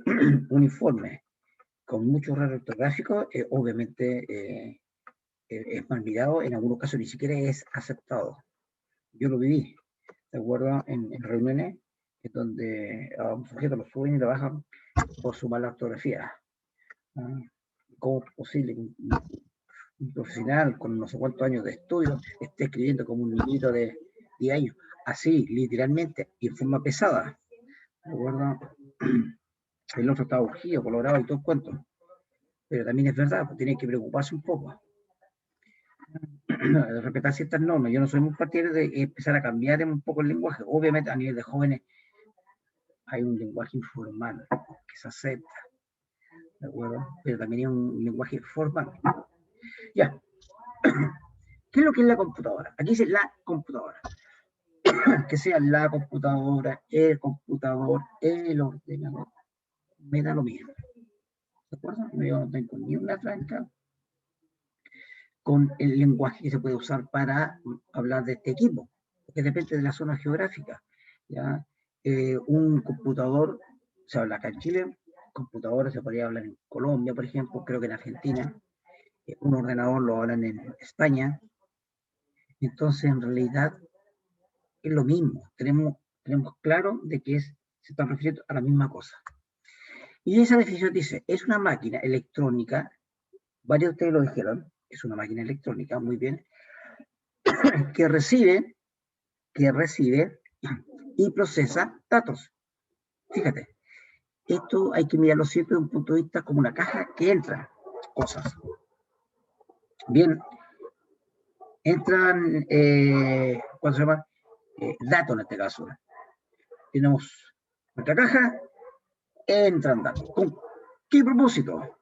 un informe con mucho error ortográfico, obviamente es mal mirado, en algunos casos ni siquiera es aceptado. Yo lo viví, ¿de acuerdo? En reuniones en donde a un sujeto lo suben y lo bajan por su mala ortografía. ¿Cómo es posible que un profesional con no sé cuántos años de estudio esté escribiendo como un niñito de 10 años? Así, literalmente, y en forma pesada. ¿De acuerdo? El otro está urgido, colorado y todo el cuento. Pero también es verdad, pues tiene que preocuparse un poco. De respetar ciertas normas. Yo no soy muy partidario de empezar a cambiar un poco el lenguaje. Obviamente a nivel de jóvenes hay un lenguaje informal que se acepta, ¿de acuerdo? Pero también hay un lenguaje formal. Ya. ¿Qué es lo que es la computadora? Aquí dice la computadora. Que sea la computadora, el computador, el ordenador. Me da lo mismo. ¿De acuerdo? Yo no tengo ni una tranca con el lenguaje que se puede usar para hablar de este equipo, porque depende de la zona geográfica. ¿Ya? Un computador, se habla acá en Chile, computadores se podría hablar en Colombia, por ejemplo, creo que en Argentina, un ordenador lo hablan en España. Entonces, en realidad, es lo mismo. Tenemos tenemos claro de que se están refiriendo a la misma cosa. Y esa definición dice, es una máquina electrónica, varios de ustedes lo dijeron, es una máquina electrónica, muy bien, que recibe y procesa datos. Fíjate, esto hay que mirarlo siempre desde un punto de vista como una caja que entra cosas. Bien, entran, ¿cuál se llama? Datos en este caso. Tenemos nuestra caja, entran datos. ¿Con qué propósito?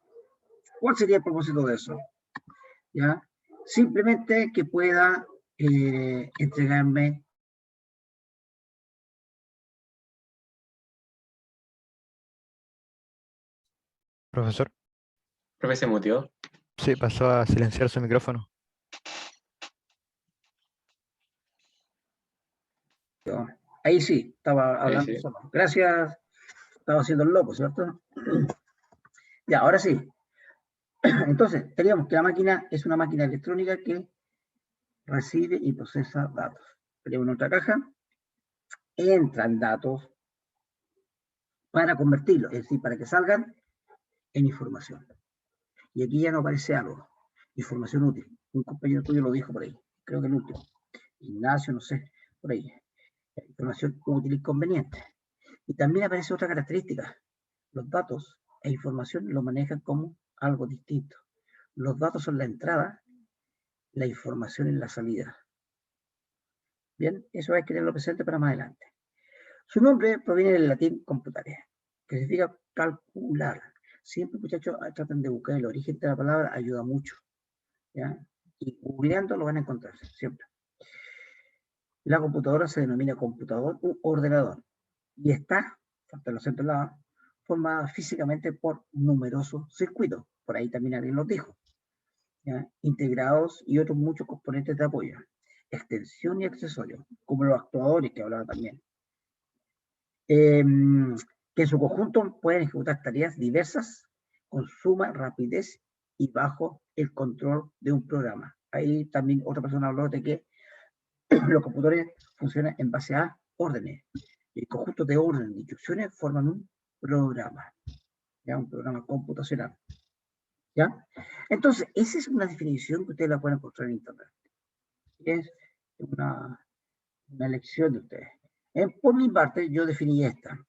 ¿Cuál sería el propósito de eso? ¿Ya? Simplemente que pueda entregarme. Profesor, Profe, se muteó. sí, pasó a silenciar su micrófono. Ahí sí, estaba Ahí hablando sí. solo. Gracias, estaba haciendo el loco, ¿cierto? Ya, ahora sí. Entonces, teníamos que la máquina es una máquina electrónica que recibe y procesa datos. Tenemos nuestra caja, entran datos para convertirlos, es decir, para que salgan en información. Y aquí ya nos aparece algo, información útil. Un compañero tuyo lo dijo por ahí, creo que el último. Ignacio, no sé, por ahí. Información útil y conveniente. Y también aparece otra característica. Los datos e información lo manejan como algo distinto. Los datos son la entrada, la información en la salida. Bien, eso hay que tenerlo presente para más adelante. Su nombre proviene del latín computare, que significa calcular. Siempre, muchachos, traten de buscar el origen de la palabra, ayuda mucho. ¿Ya? Y googleando lo van a encontrar, siempre. La computadora se denomina computador u ordenador y está, falta el acento en la A, formada físicamente por numerosos circuitos, por ahí también alguien los dijo, ¿ya? Integrados y otros muchos componentes de apoyo, extensión y accesorios, como los actuadores que hablaba también, que en su conjunto pueden ejecutar tareas diversas con suma rapidez y bajo el control de un programa. Ahí también otra persona habló de que los computadores funcionan en base a órdenes. El conjunto de órdenes de instrucciones forman un programa, ¿ya? Un programa computacional. ¿Ya? Entonces, esa es una definición que ustedes la pueden encontrar en Internet. Es una elección de ustedes. Por mi parte, yo definí esta.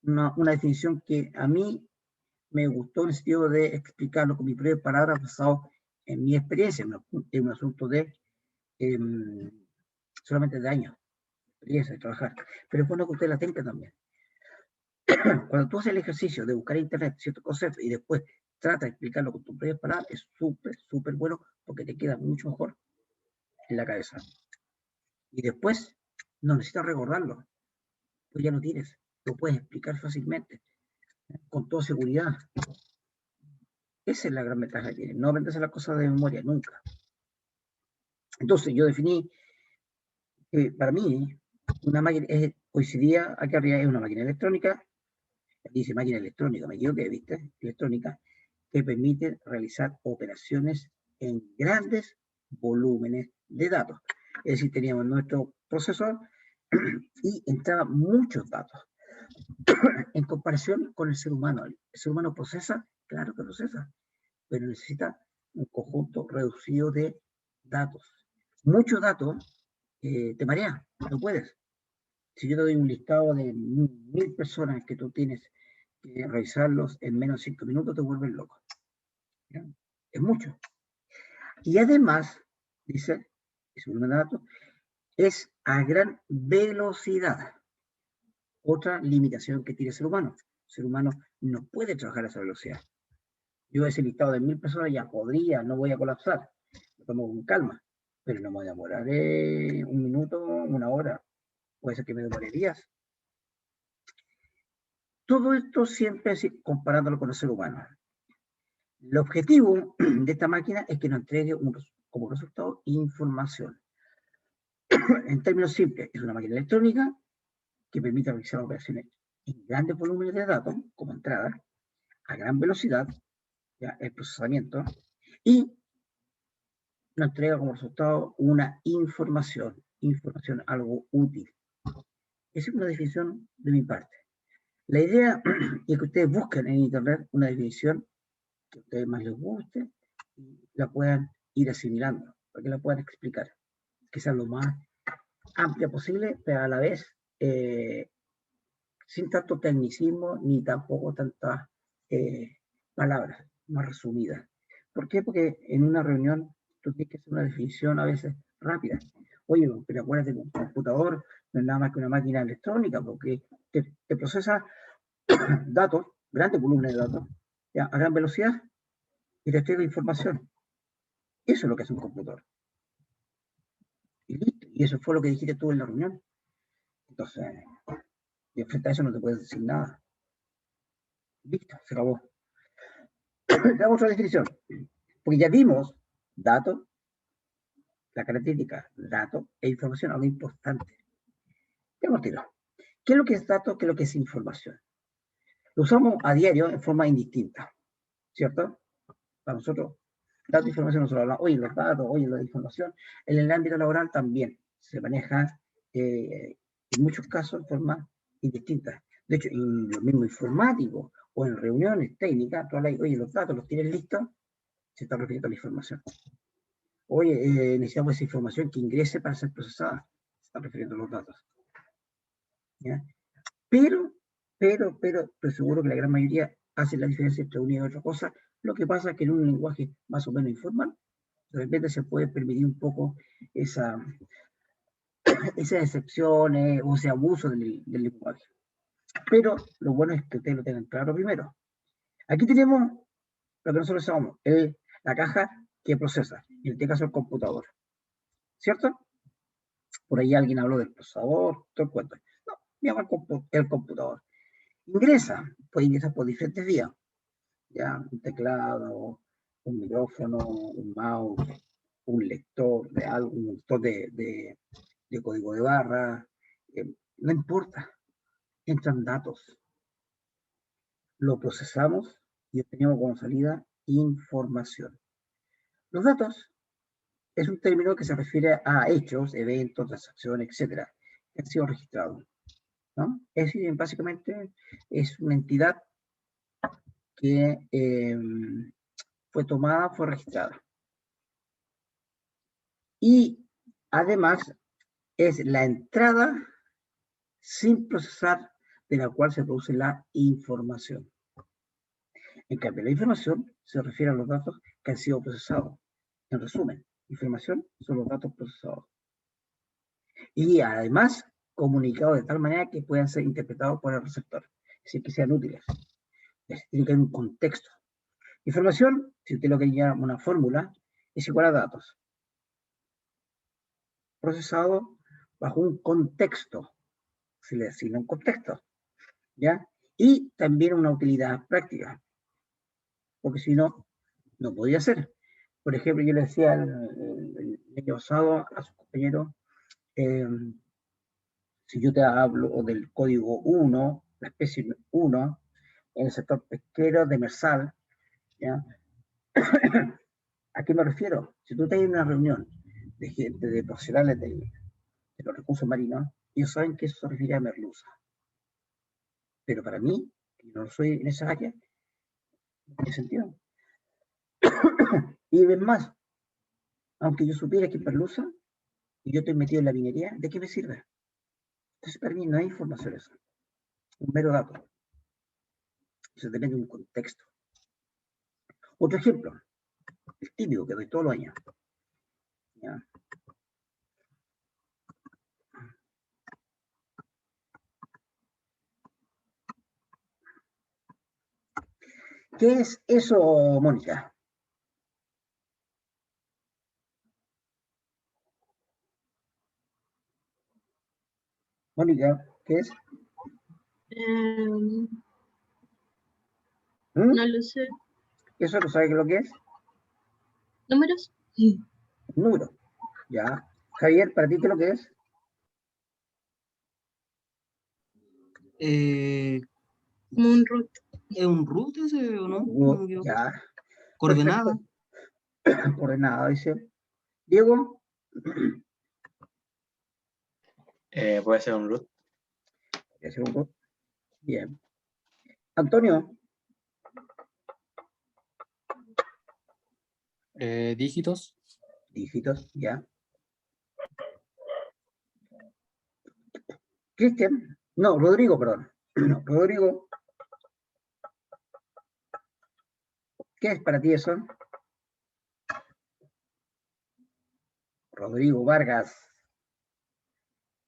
Una definición que a mí me gustó en el sentido de explicarlo con mis propias palabras basado en mi experiencia, en un asunto de solamente de años, experiencia de trabajar. Pero es bueno que usted la tenga también. Cuando tú haces el ejercicio de buscar en internet ciertos conceptos y después trata de explicarlo con tus propias palabras, es súper, súper bueno porque te queda mucho mejor en la cabeza. Y después no necesitas recordarlo, pues ya lo tienes, lo puedes explicar fácilmente, con toda seguridad. Esa es la gran ventaja que tiene, no aprenderse las cosas de memoria nunca. Entonces yo definí que para mí una máquina hoy día acá arriba es una máquina electrónica, dice máquina electrónica, me equivoqué, ¿viste? Electrónica, que permite realizar operaciones en grandes volúmenes de datos. Es decir, teníamos nuestro procesor y entraban muchos datos. En comparación con el ser humano. ¿El ser humano procesa? Claro que procesa, pero necesita un conjunto reducido de datos. Muchos datos te marea, no puedes. Si yo te doy un listado de 1000 personas que tú tienes que revisarlos en menos de 5 minutos, te vuelves loco. ¿Ya? Es mucho. Y además, dice, es un dato, es a gran velocidad. Otra limitación que tiene el ser humano. El ser humano no puede trabajar a esa velocidad. Yo ese listado de 1000 personas ya podría, no voy a colapsar. Lo tomo con calma, pero no me voy a demorar un minuto, una hora. Puede ser que me demore días. Todo esto siempre comparándolo con el ser humano. El objetivo de esta máquina es que nos entregue como resultado información. En términos simples, es una máquina electrónica que permite realizar operaciones en grandes volúmenes de datos, como entrada, a gran velocidad, ¿ya? El procesamiento, y nos entrega como resultado una información. información, algo útil. Esa es una definición de mi parte. La idea es que ustedes busquen en internet una definición que a ustedes más les guste y la puedan ir asimilando, para que la puedan explicar, que sea lo más amplia posible, pero a la vez sin tanto tecnicismo ni tampoco tantas palabras más resumidas. ¿Por qué? Porque en una reunión tú tienes que hacer una definición a veces rápida. Oye, pero acuérdate que un computador no es nada más que una máquina electrónica, porque te procesa datos, grandes volúmenes de datos, ya, a gran velocidad, y te entrega información. Eso es lo que hace un computador. Y listo. Y eso fue lo que dijiste tú en la reunión. Entonces, y frente a eso no te puedes decir nada. Listo, se acabó. Damos otra definición. Porque ya vimos datos, la característica datos e información, algo importante. Veamos tiro. ¿Qué es lo que es datos? ¿Qué es lo que es información? Lo usamos a diario en forma indistinta, ¿cierto? Para nosotros, datos e información, nosotros hablamos, oye, los datos, oye, la información. En el ámbito laboral también se maneja en muchos casos en forma indistinta. De hecho, en lo mismo informático o en reuniones técnicas, tú hablas, oye, los datos los tienes listos, se está refiriendo a la información. Oye, necesitamos esa información que ingrese para ser procesada, se está refiriendo a los datos. ¿Ya? Pero seguro que la gran mayoría hace la diferencia entre una y otra cosa. Lo que pasa es que en un lenguaje más o menos informal, de repente se puede permitir un poco esas excepciones o ese abuso del lenguaje. Pero lo bueno es que ustedes lo tengan claro primero. Aquí tenemos lo que nosotros llamamos la caja que procesa, en este caso el computador. ¿Cierto? Por ahí alguien habló del procesador, todo el cuento. No, llama el computador. Puede ingresar por diferentes vías. Ya, un teclado, un micrófono, un mouse, un lector de algo, un lector de código de barra, no importa, entran datos, lo procesamos y obtenemos como salida información. Los datos es un término que se refiere a hechos, eventos, transacciones, etcétera, que han sido registrados, ¿no? Es decir, básicamente es una entidad que fue tomada, fue registrada. Y además es la entrada sin procesar de la cual se produce la información. En cambio, la información se refiere a los datos que han sido procesados. En resumen, información son los datos procesados. Y además, comunicados de tal manera que puedan ser interpretados por el receptor, es decir, que sean útiles. Tiene que haber un contexto. Información, si usted lo quiere llamar una fórmula, es igual a datos. Procesado bajo un contexto, se le asigna un contexto, ¿ya? Y también una utilidad práctica, porque si no, no podía ser. Por ejemplo, yo le decía el año pasado a sus compañeros, si yo te hablo del código 1, la especie 1, en el sector pesquero demersal, ¿ya? ¿A qué me refiero? Si tú estás en una reunión de gente, de profesionales de los recursos marinos, ellos saben que eso se refiere a merluza. Pero para mí, que no soy en esa área, no tiene sentido. Y ven más, aunque yo supiera que es merluza, y yo estoy metido en la minería, ¿de qué me sirve? Entonces para mí no hay información eso, un mero dato. Eso depende de un contexto. Otro ejemplo, el típico que doy todos los años. ¿Ya? ¿Qué es eso, Mónica? Mónica, ¿qué es? No lo sé. ¿Eso lo sabe lo que es? ¿Números? Un número. Ya. Javier, ¿para ti qué es lo que es? Como un root. ¿Es un root ese o no? Ya. Coordenada. Coordenada, dice. Diego. Puede ser un root. Voy a hacer un root. Bien. Antonio, Dígitos. dígitos, ya. Cristian, no, Rodrigo, perdón. No, Rodrigo, ¿qué es para ti eso? Rodrigo Vargas,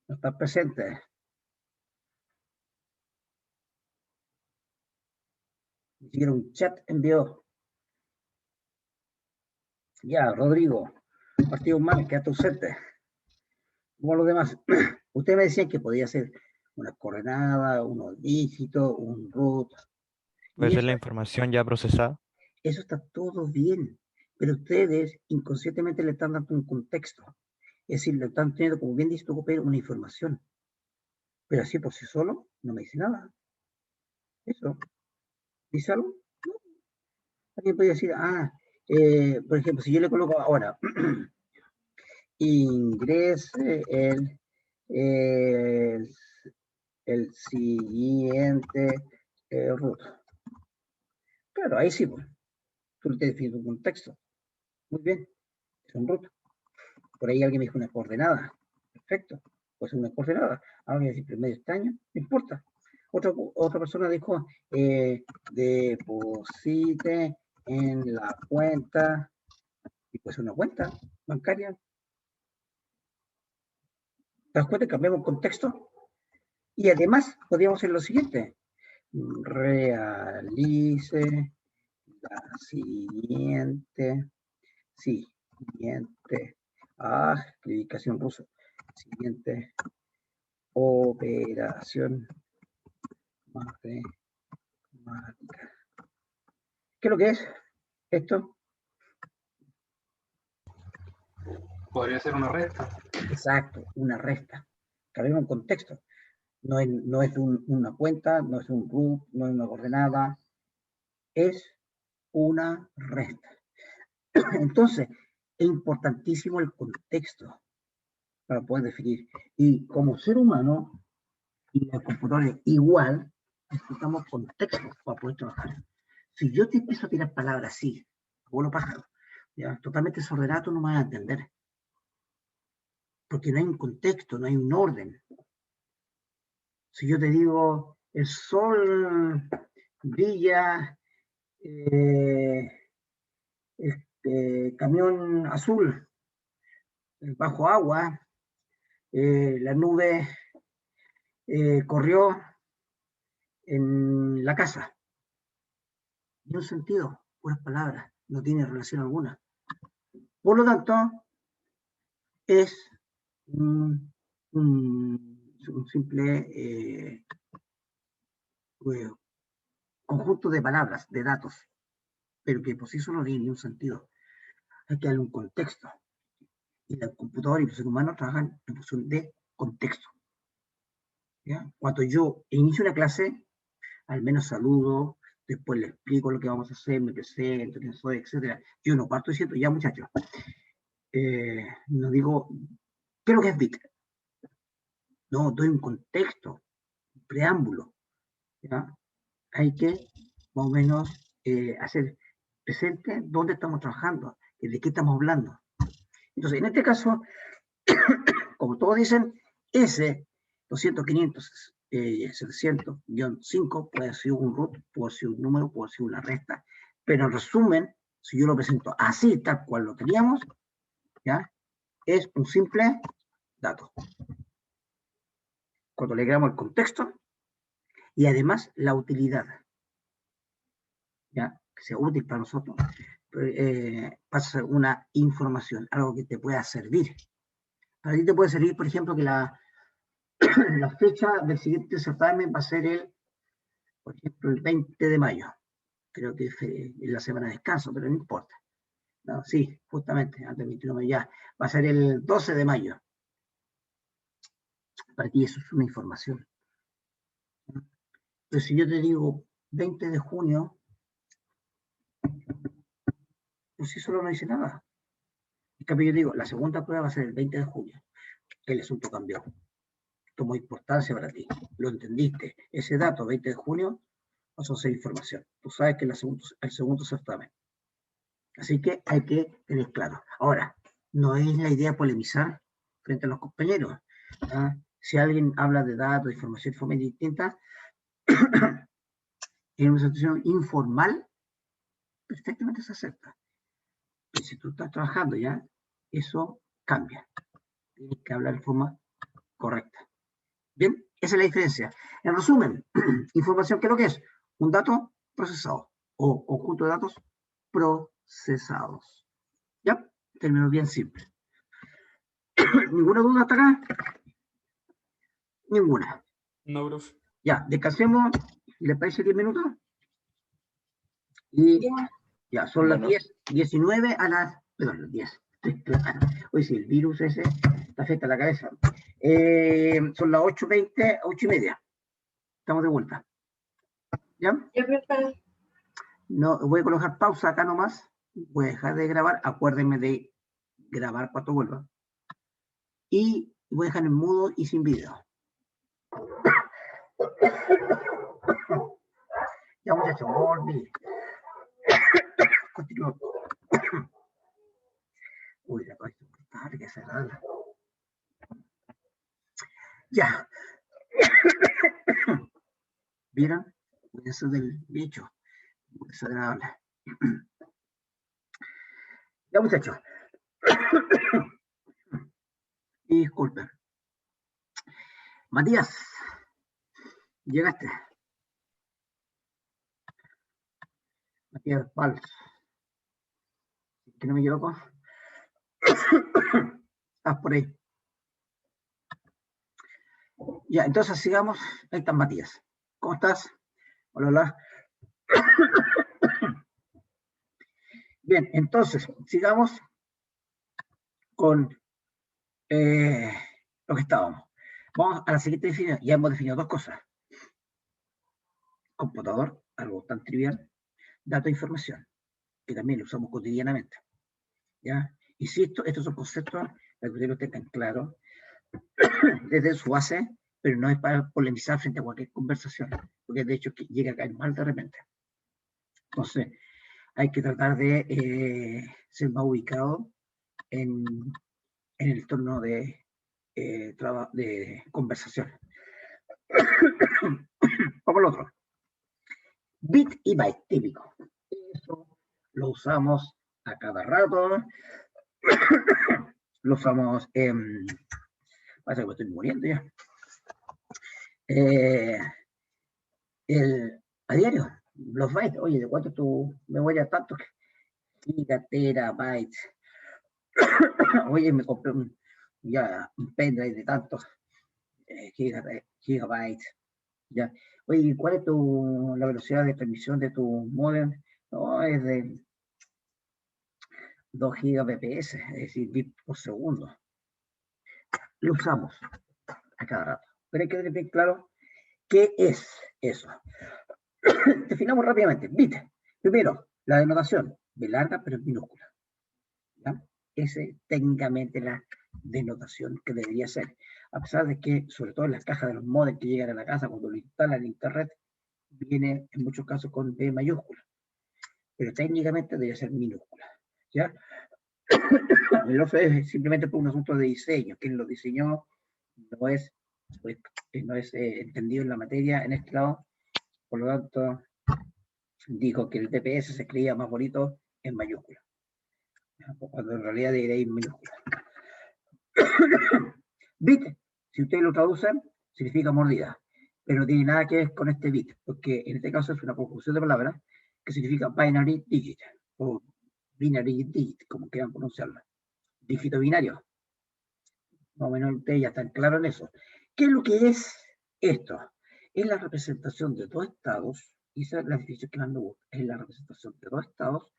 ¿no estás presente? Ni siquiera un chat envió. Ya, Rodrigo, partido mal, quedaste ausente. Como los demás. Ustedes me decían que podía ser una coordenada, unos dígitos, un root. Puede Y ser la eso, información ya procesada. eso está todo bien, pero ustedes inconscientemente le están dando un contexto. Es decir, le están teniendo, como bien dice tu compañero, una información. Pero así por sí solo no me dice nada. Eso. ¿Dice algo? No. Alguien podría decir, por ejemplo, si yo le coloco ahora, ingrese el siguiente root. Claro, ahí sí, pues. Tú le defines un contexto. Muy bien, es un root. Por ahí alguien me dijo una coordenada. Perfecto, pues una coordenada. Alguien me dice medio extraño, no importa. Otra persona dijo, deposite en la cuenta, y pues una cuenta bancaria. ¿Te das cuenta? Cambiamos el contexto. Y además, podríamos hacer lo siguiente. Realice la siguiente, explicación ruso. Siguiente operación matemática. ¿Qué es lo que es esto? Podría ser una resta. Exacto, una resta. Cambiamos un contexto. No es una cuenta, no es un root, no es una coordenada, es una resta. Entonces, es importantísimo el contexto para poder definir. Y como ser humano, y los computadores igual, necesitamos contexto para poder trabajar. Si yo te empiezo a tirar palabras así, vuelo pájaro, ya, totalmente desordenado, no me vas a entender. Porque no hay un contexto, no hay un orden. Si yo te digo, el sol brilla, camión azul, bajo agua, la nube corrió en la casa. Ni un sentido, puras palabras, no tiene relación alguna. Por lo tanto, es un simple conjunto de palabras, de datos, pero que por sí solo no tiene ni un sentido. Hay que darle un contexto. Y el computador y los seres humanos trabajan en función de contexto. ¿Ya? Cuando yo inicio una clase, al menos saludo, después le explico lo que vamos a hacer, me presento, quién soy, etc. Yo no parto diciendo, ya muchachos, no digo, ¿qué es lo que es bit? No, doy un contexto, un preámbulo. ¿Ya? Hay que más o menos hacer presente dónde estamos trabajando, de qué estamos hablando. Entonces, en este caso, como todos dicen, ese 200, 500, 700-5 puede ser un root, puede ser un número, puede ser una resta. Pero en resumen, si yo lo presento así, tal cual lo teníamos, ¿ya? Es un simple dato. Cuando le agregamos el contexto y además la utilidad, ¿ya? Que sea útil para nosotros, pasa a ser una información, algo que te pueda servir. Para ti te puede servir, por ejemplo, que la fecha del siguiente certamen va a ser por ejemplo, el 20 de mayo. Creo que es la semana de descanso, pero no importa. No, sí, justamente, antes del 21 de mayo ya. Va a ser el 12 de mayo. Para ti eso es una información. Pero si yo te digo 20 de junio, pues sí, solo no dice nada. En cambio yo digo, la segunda prueba va a ser el 20 de junio. El asunto cambió. tomó importancia para ti, lo entendiste. Ese dato, 20 de junio, pasó a ser información. Tú sabes que es el segundo certamen. Así que hay que tener claro. Ahora, no es la idea polemizar frente a los compañeros. ¿Ah? Si alguien habla de datos, de información de forma distinta, en una situación informal, perfectamente se acepta. Pero si tú estás trabajando ya, eso cambia. Tienes que hablar de forma correcta. Bien, esa es la diferencia. En resumen, información, ¿qué es lo que es? Un dato procesado o conjunto de datos procesados. ¿Ya? Término bien simple. ¿Ninguna duda hasta acá? Ninguna. No, profe. Ya, descansemos. ¿Le parece 10 minutos? Y ya, son las 10:19 a las... Perdón, las 10. Oye, si el virus ese está afecta a la cabeza. Son las 8:20, 8:30. Estamos de vuelta. ¿Ya? No, voy a colocar pausa acá nomás. Voy a dejar de grabar. Acuérdenme de grabar cuando vuelva. Y voy a dejar en mudo y sin video. Ya, muchachos, volví. Continúo. Uy, la cosa es que cerrada. Ya. ¿Vieron? Eso del bicho. Desagradable. Ya, muchachos. Disculpen. Matías, llegaste. Matías Valls. Que no me equivoco. Estás por ahí. Ya, entonces sigamos. Ahí está Matías. ¿Cómo estás? Hola, hola. Bien, entonces, sigamos con lo que estábamos. Vamos a la siguiente definición. Ya hemos definido dos cosas. Computador, algo tan trivial. Dato e información, que también lo usamos cotidianamente. ¿Ya? Insisto, estos son conceptos para que ustedes lo tengan claro desde su base, pero no es para polemizar frente a cualquier conversación, porque de hecho llega a caer mal de repente. Entonces, hay que tratar de ser más ubicado en el entorno de conversación. Vamos al otro. Bit y byte, típico. Eso lo usamos a cada rato. Lo usamos parece que me estoy muriendo ya. A diario, los bytes, oye, ¿de cuánto tu memoria tanto? Giga, terabytes. Oye, me compré un pendrive de tantos gigabytes. Ya. Oye, ¿cuál es la velocidad de transmisión de tu modem? No, es de 2 Gbps, es decir, bits por segundo. Lo usamos a cada rato. Pero hay que tener bien claro qué es eso. Definamos rápidamente. Bit. Primero, la denotación. B larga, pero en minúscula. ¿Ya? Esa es técnicamente la denotación que debería ser. A pesar de que, sobre todo en las cajas de los modems que llegan a la casa cuando lo instalan en internet, viene en muchos casos con B mayúscula. Pero técnicamente debería ser minúscula. ¿Ya? El otro es simplemente por un asunto de diseño. Quien lo diseñó no es entendido en la materia en este lado. Por lo tanto, dijo que el DPS se escribía más bonito en mayúscula, cuando en realidad debería ir en minúscula. Bit, si ustedes lo traducen, significa mordida, pero no tiene nada que ver con este bit, porque en este caso es una conjunción de palabras que significa binary digit, o binary digit, como quieran pronunciarlo. Dígito binario. Más o menos ustedes ya están claros en eso. ¿Qué es lo que es esto? Es la representación de dos estados, y esa es la definición que más me gusta, es la representación de dos estados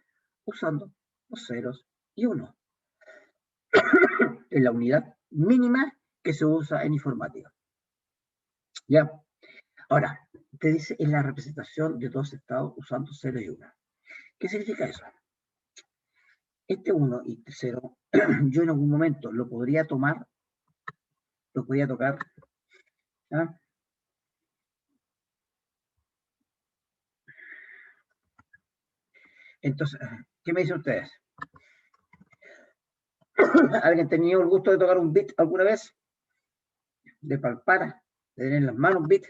usando los ceros y unos. Es la unidad mínima que se usa en informática. ¿Ya? Ahora, te dice es la representación de dos estados usando 0 y 1. ¿Qué significa eso? Este 1 y este 0, yo en algún momento lo podría tomar, lo podría tocar ¿Ya? Entonces, ¿qué me dicen ustedes? ¿Alguien ha tenido el gusto de tocar un bit alguna vez? De palpar, de tener en las manos un bit.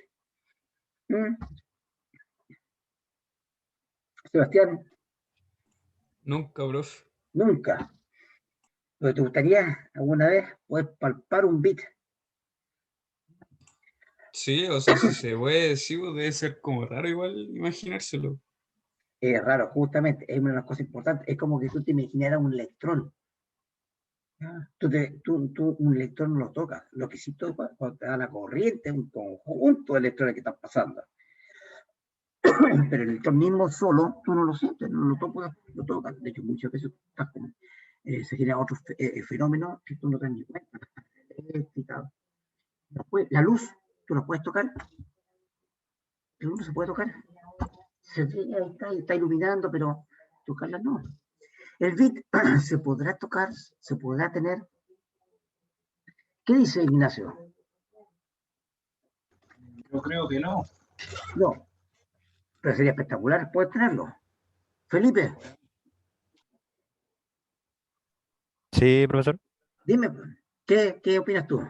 Sebastián, Nunca, profe. nunca. ¿Pero te gustaría alguna vez poder palpar un bit? Sí, o sea, si se puede, sí, pues, debe ser como raro igual imaginárselo. Es raro, justamente, es una de las cosas importantes. Es como que tú te imaginaras un electrón. ¿Ya? Tú un electrón no lo tocas. Lo que sí tocas cuando te da la corriente, un conjunto de electrones que están pasando. Pero el electrón mismo solo, tú no lo sientes, no lo tocas. De hecho, muchas veces se generan otros fenómenos que tú no te das ni cuenta. La luz, tú la puedes tocar. La luz no se puede tocar. Está iluminando, pero tocarla no. El bit se podrá tocar, se podrá tener. ¿Qué dice Ignacio? Yo creo que no. No, pero sería espectacular poder tenerlo. Felipe, Sí, profesor. dime, ¿qué opinas tú?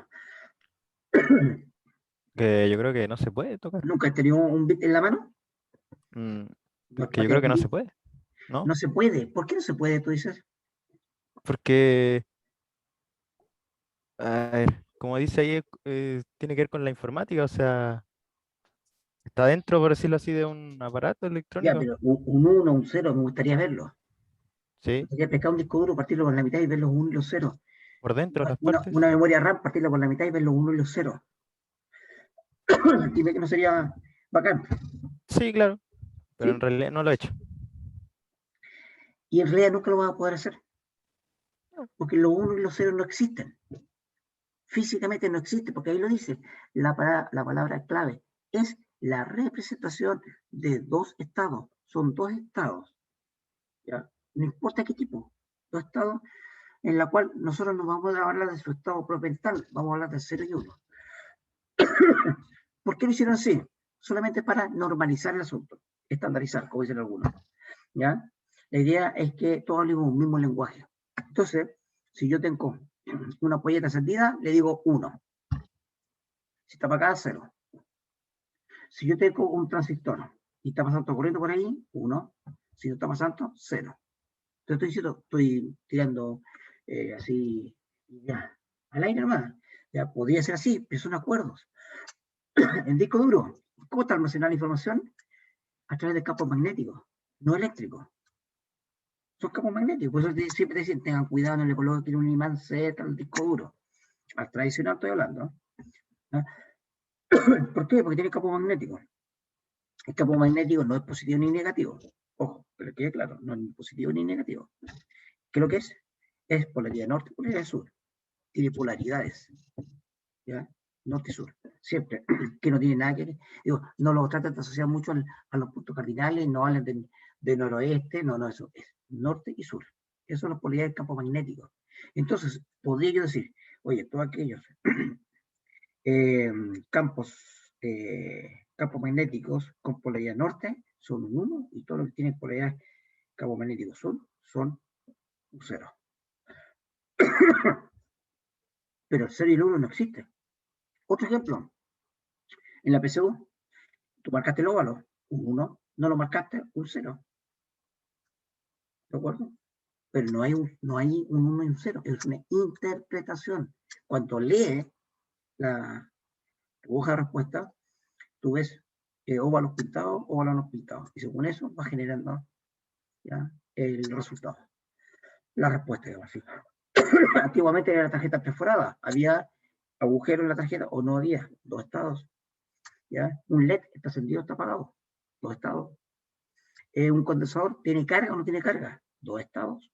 Que yo creo que no se puede tocar. ¿Nunca has tenido un bit en la mano? Mm, No, que yo creo que no se puede, ¿no? no se puede. ¿Por qué no se puede, tú dices? Porque, a ver, como dice ahí, tiene que ver con la informática, o sea, está dentro, por decirlo así, de un aparato Ya, electrónico. pero un 1, un 0, me gustaría verlo. Me Sí, gustaría pescar un disco duro, partirlo por la mitad y ver los 1 y los 0. por dentro, las Una partes. memoria RAM, partirla por la mitad y ver los 1 y los 0. Dime que no sería bacán. Sí, claro, pero en ¿Sí? realidad no lo he hecho. Y en realidad nunca lo vas a poder hacer. No. Porque los 1 y los 0 no existen. Físicamente no existe, porque ahí lo dice. La palabra clave es la representación de dos estados. Son dos estados. ¿Ya? No importa qué tipo. Dos estados en la cual nosotros no vamos a hablar de su estado propental, vamos a hablar de 0 y 1. ¿Por qué lo hicieron así? Solamente para normalizar el asunto, estandarizar, como dicen algunos. ¿Ya? La idea es que todos hablemos un mismo lenguaje. Entonces, si yo tengo una polleta encendida, le digo 1. Si está para acá, 0. Si yo tengo un transistor y está pasando corriente por ahí, 1. Si no está pasando, 0. Te estoy diciendo, estoy tirando así, ya, al aire nomás. Ya podría ser así, pero son acuerdos. En disco duro, ¿cómo está almacenada la información? A través de campos magnéticos, no eléctricos. Son campos magnéticos, por eso siempre te dicen, tengan cuidado, no le coloquen un imán cerca al disco duro. Al tradicional estoy hablando. ¿No? ¿Por qué? Porque tiene campo magnético. El campo magnético no es positivo ni negativo. Ojo, pero quede claro, no es ni positivo ni negativo. ¿Qué es lo que es? Es polaridad norte y polaridad sur. Tiene polaridades. ¿Ya? Norte y sur. Siempre. Que no tiene nada que ver. Digo, no lo tratan de asociar mucho a los puntos cardinales, no hablan de noroeste, no, eso es norte y sur. Eso son las polaridades del campo magnético. Entonces, podría yo decir, oye, todos aquellos campos magnéticos con polaridad norte son un 1 y todos los que tienen polaridad campo magnético sur son un 0. Pero el 0 y el 1 no existe. Otro ejemplo, en la PCU, tú marcaste el óvalo, un 1, no lo marcaste, un 0. ¿De acuerdo? Pero no hay un 1 y un 0, es una interpretación. Cuando lees la hoja de respuesta, tú ves óvalos pintados, óvalos no pintados. Y según eso va generando ¿ya? El resultado. La respuesta, digamos así. Antiguamente era la tarjeta perforada, había agujero en la tarjeta o no había, dos estados. ¿Ya? Un LED está encendido, está apagado, dos estados. Un condensador tiene carga o no tiene carga, dos estados.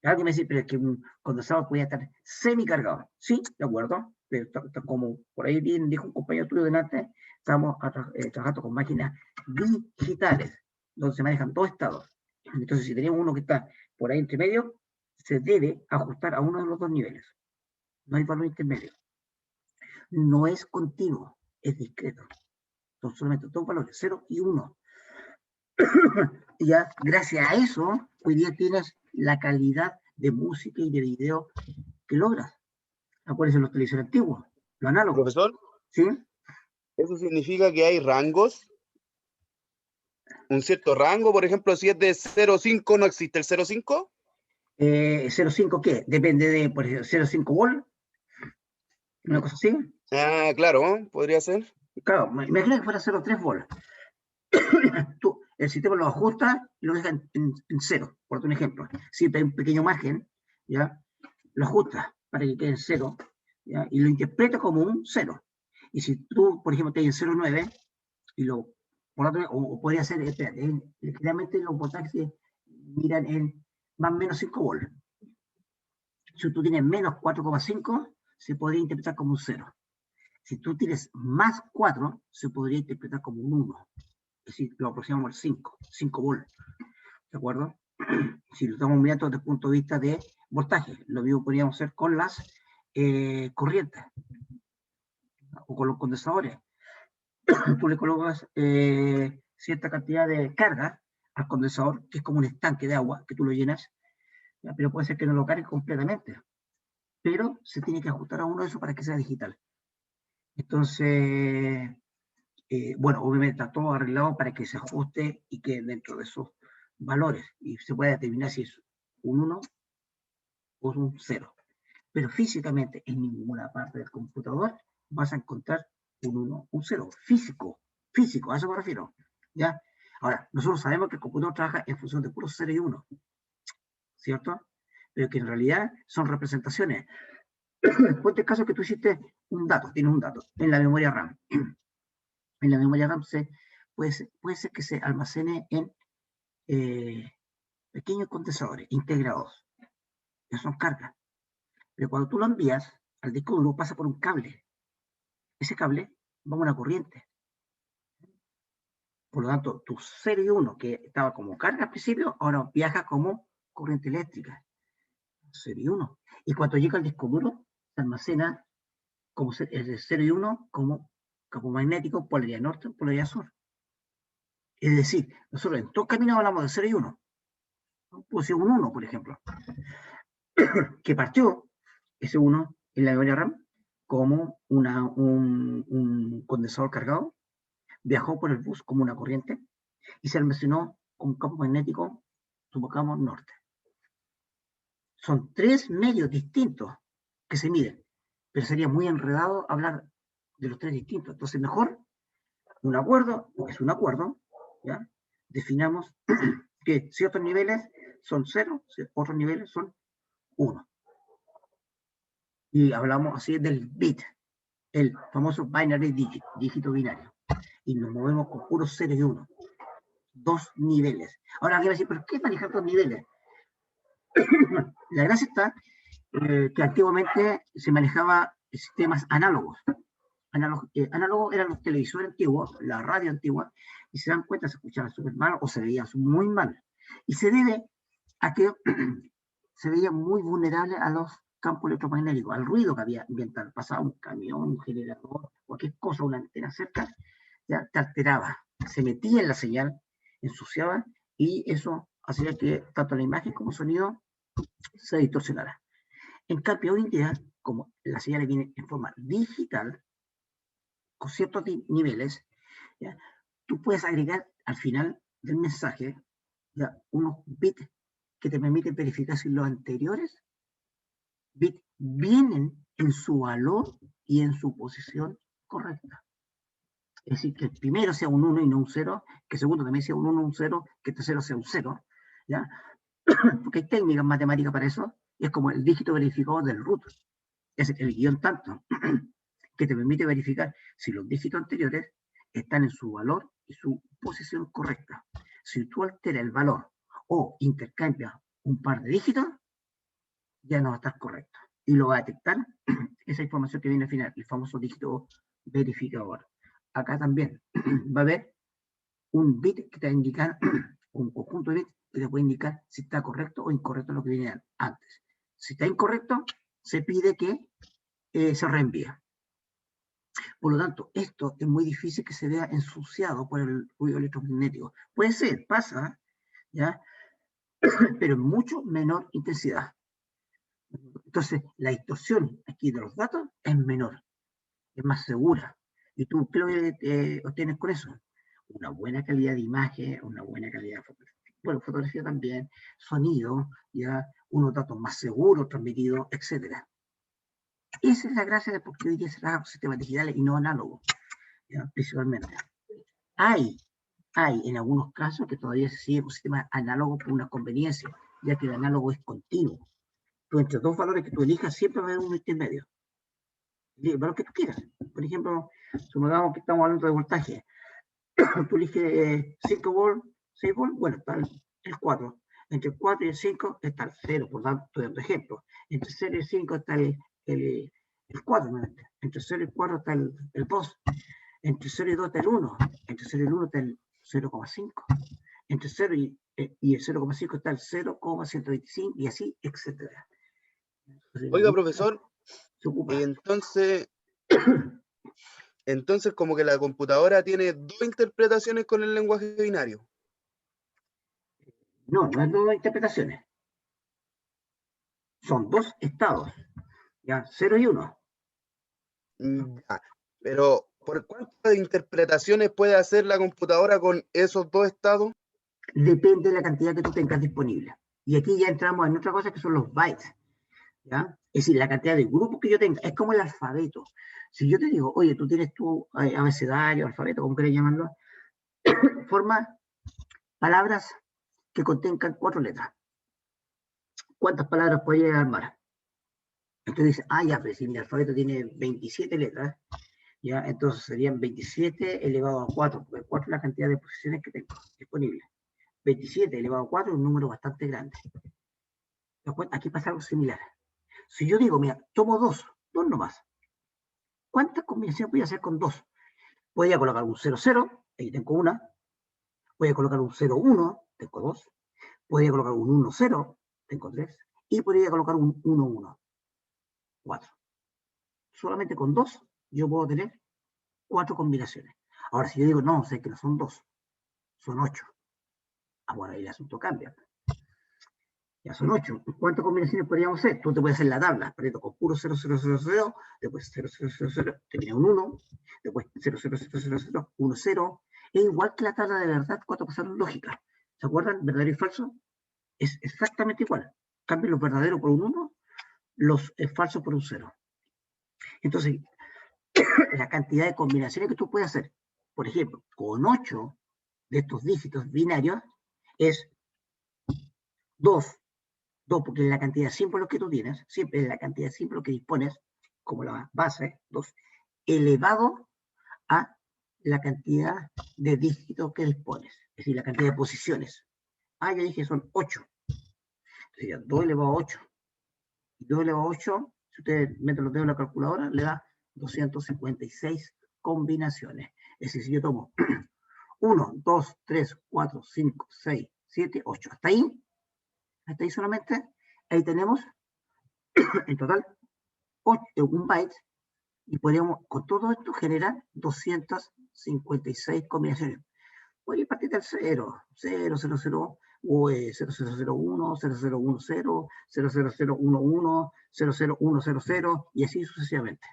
Alguien me dice, pero es que un condensador podía estar semicargado. Sí, de acuerdo, pero como por ahí bien dijo un compañero tuyo delante, estamos trabajando con máquinas digitales, donde se manejan dos estados. Entonces, si tenemos uno que está por ahí entre medio, se debe ajustar a uno de los dos niveles. No hay valor intermedio. no es continuo, es discreto. Son solamente dos valores, 0 y 1. Y ya, gracias a eso, hoy día tienes la calidad de música y de video que logras. Acuérdense los televisores antiguos, lo análogo. Profesor, ¿Sí? ¿eso significa que hay rangos? ¿Un cierto rango? Por ejemplo, si es de 0,5, ¿no existe el 0,5? 0,5 ¿qué? Depende de, por ejemplo, 0,5 volt, una cosa así. Ah, claro, podría ser. Claro, imagina que fuera 0,3 volt. Tú, el sistema lo ajusta y lo deja en 0, por un ejemplo. Si hay un pequeño margen, ¿ya? Lo ajusta para que quede en 0, ¿ya? Y lo interpreta como un 0. Y si tú, por ejemplo, tienes 0,9 y lo, por otro, o podría ser, espérate, generalmente los voltajes miran en más o menos 5 volts. Si tú tienes menos 4,5, se podría interpretar como un 0. Si tú tienes más 4, se podría interpretar como un 1. Es decir, lo aproximamos al 5 volts. ¿De acuerdo? Si lo estamos mirando desde el punto de vista de voltaje, lo mismo podríamos hacer con las corrientes o con los condensadores. Tú le colocas cierta cantidad de carga al condensador, que es como un estanque de agua que tú lo llenas, ¿ya? Pero puede ser que no lo cargue completamente, pero se tiene que ajustar a uno de esos para que sea digital. Entonces, bueno, obviamente está todo arreglado para que se ajuste y que dentro de esos valores, y se puede determinar si es un 1 o un 0. Pero físicamente en ninguna parte del computador vas a encontrar un 1, un 0. Físico, a eso me refiero. ¿Ya? Ahora, nosotros sabemos que el computador trabaja en función de puros 0 y 1, ¿cierto? Pero que en realidad son representaciones. Ponte el caso que tú hiciste un dato, tienes un dato en la memoria RAM. En la memoria RAM puede ser que se almacene en pequeños condensadores integrados. Eso son cargas. Pero cuando tú lo envías al disco duro, pasa por un cable. Ese cable va a una corriente. Por lo tanto, tu 0 y 1, que estaba como carga al principio, ahora viaja como corriente eléctrica. 0 y 1. Y cuando llega al disco duro, se almacena como el 0 y 1 como campo magnético, polaridad norte, polaridad sur. Es decir, nosotros en todo camino hablamos de 0 y 1. Puede ser un 1, por ejemplo, que partió ese 1 en la memoria RAM como un condensador cargado, viajó por el bus como una corriente y se almacenó con un campo magnético, supongamos, norte. Son 3 medios distintos que se miden, pero sería muy enredado hablar de los 3 distintos. Entonces, mejor un acuerdo es un acuerdo, ¿ya? Definamos que ciertos niveles son 0, otros niveles son 1. Y hablamos así del bit, el famoso binary digit, dígito binario. Y nos movemos con puros 0 y 1. 2 niveles. Ahora alguien va a decir, ¿pero qué manejar 2 niveles? La gracia está que antiguamente se manejaba sistemas análogos. Análogos eran los televisores antiguos, la radio antigua, y se dan cuenta, se escuchaba súper mal o se veía muy mal. Y se debe a que se veía muy vulnerable a los campos electromagnéticos, al ruido que había ambiental. Pasaba un camión, un generador, cualquier cosa, una antena cerca, ya te alteraba. Se metía en la señal, ensuciaba, y eso hacía que tanto la imagen como el sonido se distorsionara. En cambio, hoy en día, como la señal viene en forma digital, con ciertos niveles, ¿ya? Tú puedes agregar al final del mensaje, ¿ya?, unos bits que te permiten verificar si los anteriores bits vienen en su valor y en su posición correcta. Es decir, que el primero sea un 1 y no un 0, que el segundo también sea un 1 y un 0, que el tercero sea un 0, ¿ya? Porque hay técnicas matemáticas para eso, y es como el dígito verificador del root, es el guión tanto, que te permite verificar si los dígitos anteriores están en su valor y su posición correcta. Si tú alteras el valor o intercambias un par de dígitos, ya no va a estar correcto. Y lo va a detectar esa información que viene al final, el famoso dígito verificador. Acá también va a haber un bit que te va a indicar, un conjunto de bits que te puede indicar si está correcto o incorrecto lo que viene antes. Si está incorrecto, se pide que se reenvíe. Por lo tanto, esto es muy difícil que se vea ensuciado por el ruido electromagnético. Puede ser, pasa, ¿ya? Pero en mucho menor intensidad. Entonces, la distorsión aquí de los datos es menor, es más segura. ¿Y tú qué es lo que obtienes con eso? Una buena calidad de imagen, una buena calidad de fotografía, bueno, fotografía también, sonido, ya unos datos más seguros transmitidos, etc. Esa es la gracia de por qué hoy día se trabaja con sistemas digitales y no análogos, ¿ya? Principalmente. Hay en algunos casos que todavía se sigue con sistemas análogos por una conveniencia, ya que el análogo es continuo. Tú entre dos valores que tú elijas siempre va a haber un intermedio. El valor que tú quieras. Por ejemplo, supongamos que estamos hablando de voltaje. Tú eliges 5 volts, 6 volts, bueno, está el 4. Entre el 4 y el 5 está el 0, por tanto, estoy dando ejemplo. Entre 0 y el 5 está el 4, nuevamente. Entre 0 y el 4 está el 2. Entre 0 y 2 está el 1. Entre 0 y el 1 está el 0,5. Entre 0 y el 0,5 está el 0,125 y así, etc. Oiga, profesor, entonces como que la computadora tiene dos interpretaciones con el lenguaje binario. No, no es dos interpretaciones. Son dos estados, ya, 0 y 1. Ya, pero ¿por cuántas interpretaciones puede hacer la computadora con esos dos estados? Depende de la cantidad que tú tengas disponible. Y aquí ya entramos en otra cosa que son los bytes, ¿ya? Es decir, la cantidad de grupos que yo tenga. Es como el alfabeto. Si yo te digo, oye, tú tienes tu abecedario, alfabeto, como quieras llamarlo, forma palabras que contengan 4 letras. ¿Cuántas palabras podrías armar? Entonces dices, ya, pero si mi alfabeto tiene 27 letras, ya, entonces serían 27 elevado a 4, porque 4 es la cantidad de posiciones que tengo disponibles. 27 elevado a 4 es un número bastante grande. Aquí pasa algo similar. Si yo digo, mira, tomo dos nomás, ¿cuántas combinaciones voy a hacer con 2? Podría colocar un 0, 0, ahí tengo una. Voy a colocar un 0, 1, tengo 2. Podría colocar un 1, 0, tengo 3. Y podría colocar un 1, 1, 4. Solamente con 2 yo puedo tener 4 combinaciones. Ahora, si yo digo, no, sé que no son 2, son 8. Bueno, ahí el asunto cambia. Ya son 8. ¿Cuántas combinaciones podríamos hacer? Tú te puedes hacer la tabla, aprieto con puro 0, 0, 0, 0, después 0, 0, 0, 0, termina un 1, después 0, 0, 0, 0, 0, 1, 0. Es igual que la tabla de verdad cuando pasaron lógica. ¿Se acuerdan? ¿Verdadero y falso? Es exactamente igual. Cambian los verdaderos por un 1, los falsos por un 0. Entonces, la cantidad de combinaciones que tú puedes hacer, por ejemplo, con 8 de estos dígitos binarios, es 2, porque es la cantidad de símbolos que tú tienes, siempre es la cantidad de símbolos que dispones, como la base, 2, elevado a la cantidad de dígitos que dispones, es decir, la cantidad de posiciones. Ya dije, son 8. Sería 2 elevado a 8. Y 2 elevado a 8, si ustedes meten los dedos en la calculadora, le da 256 combinaciones. Es decir, si yo tomo 1, 2, 3, 4, 5, 6, 7, 8. Hasta ahí solamente, ahí tenemos en total 1 byte, y podríamos con todo esto generar 256 combinaciones. Podría partir del 0, 0, 0, 0, 0001, 0010, 00011, 00100 y así sucesivamente.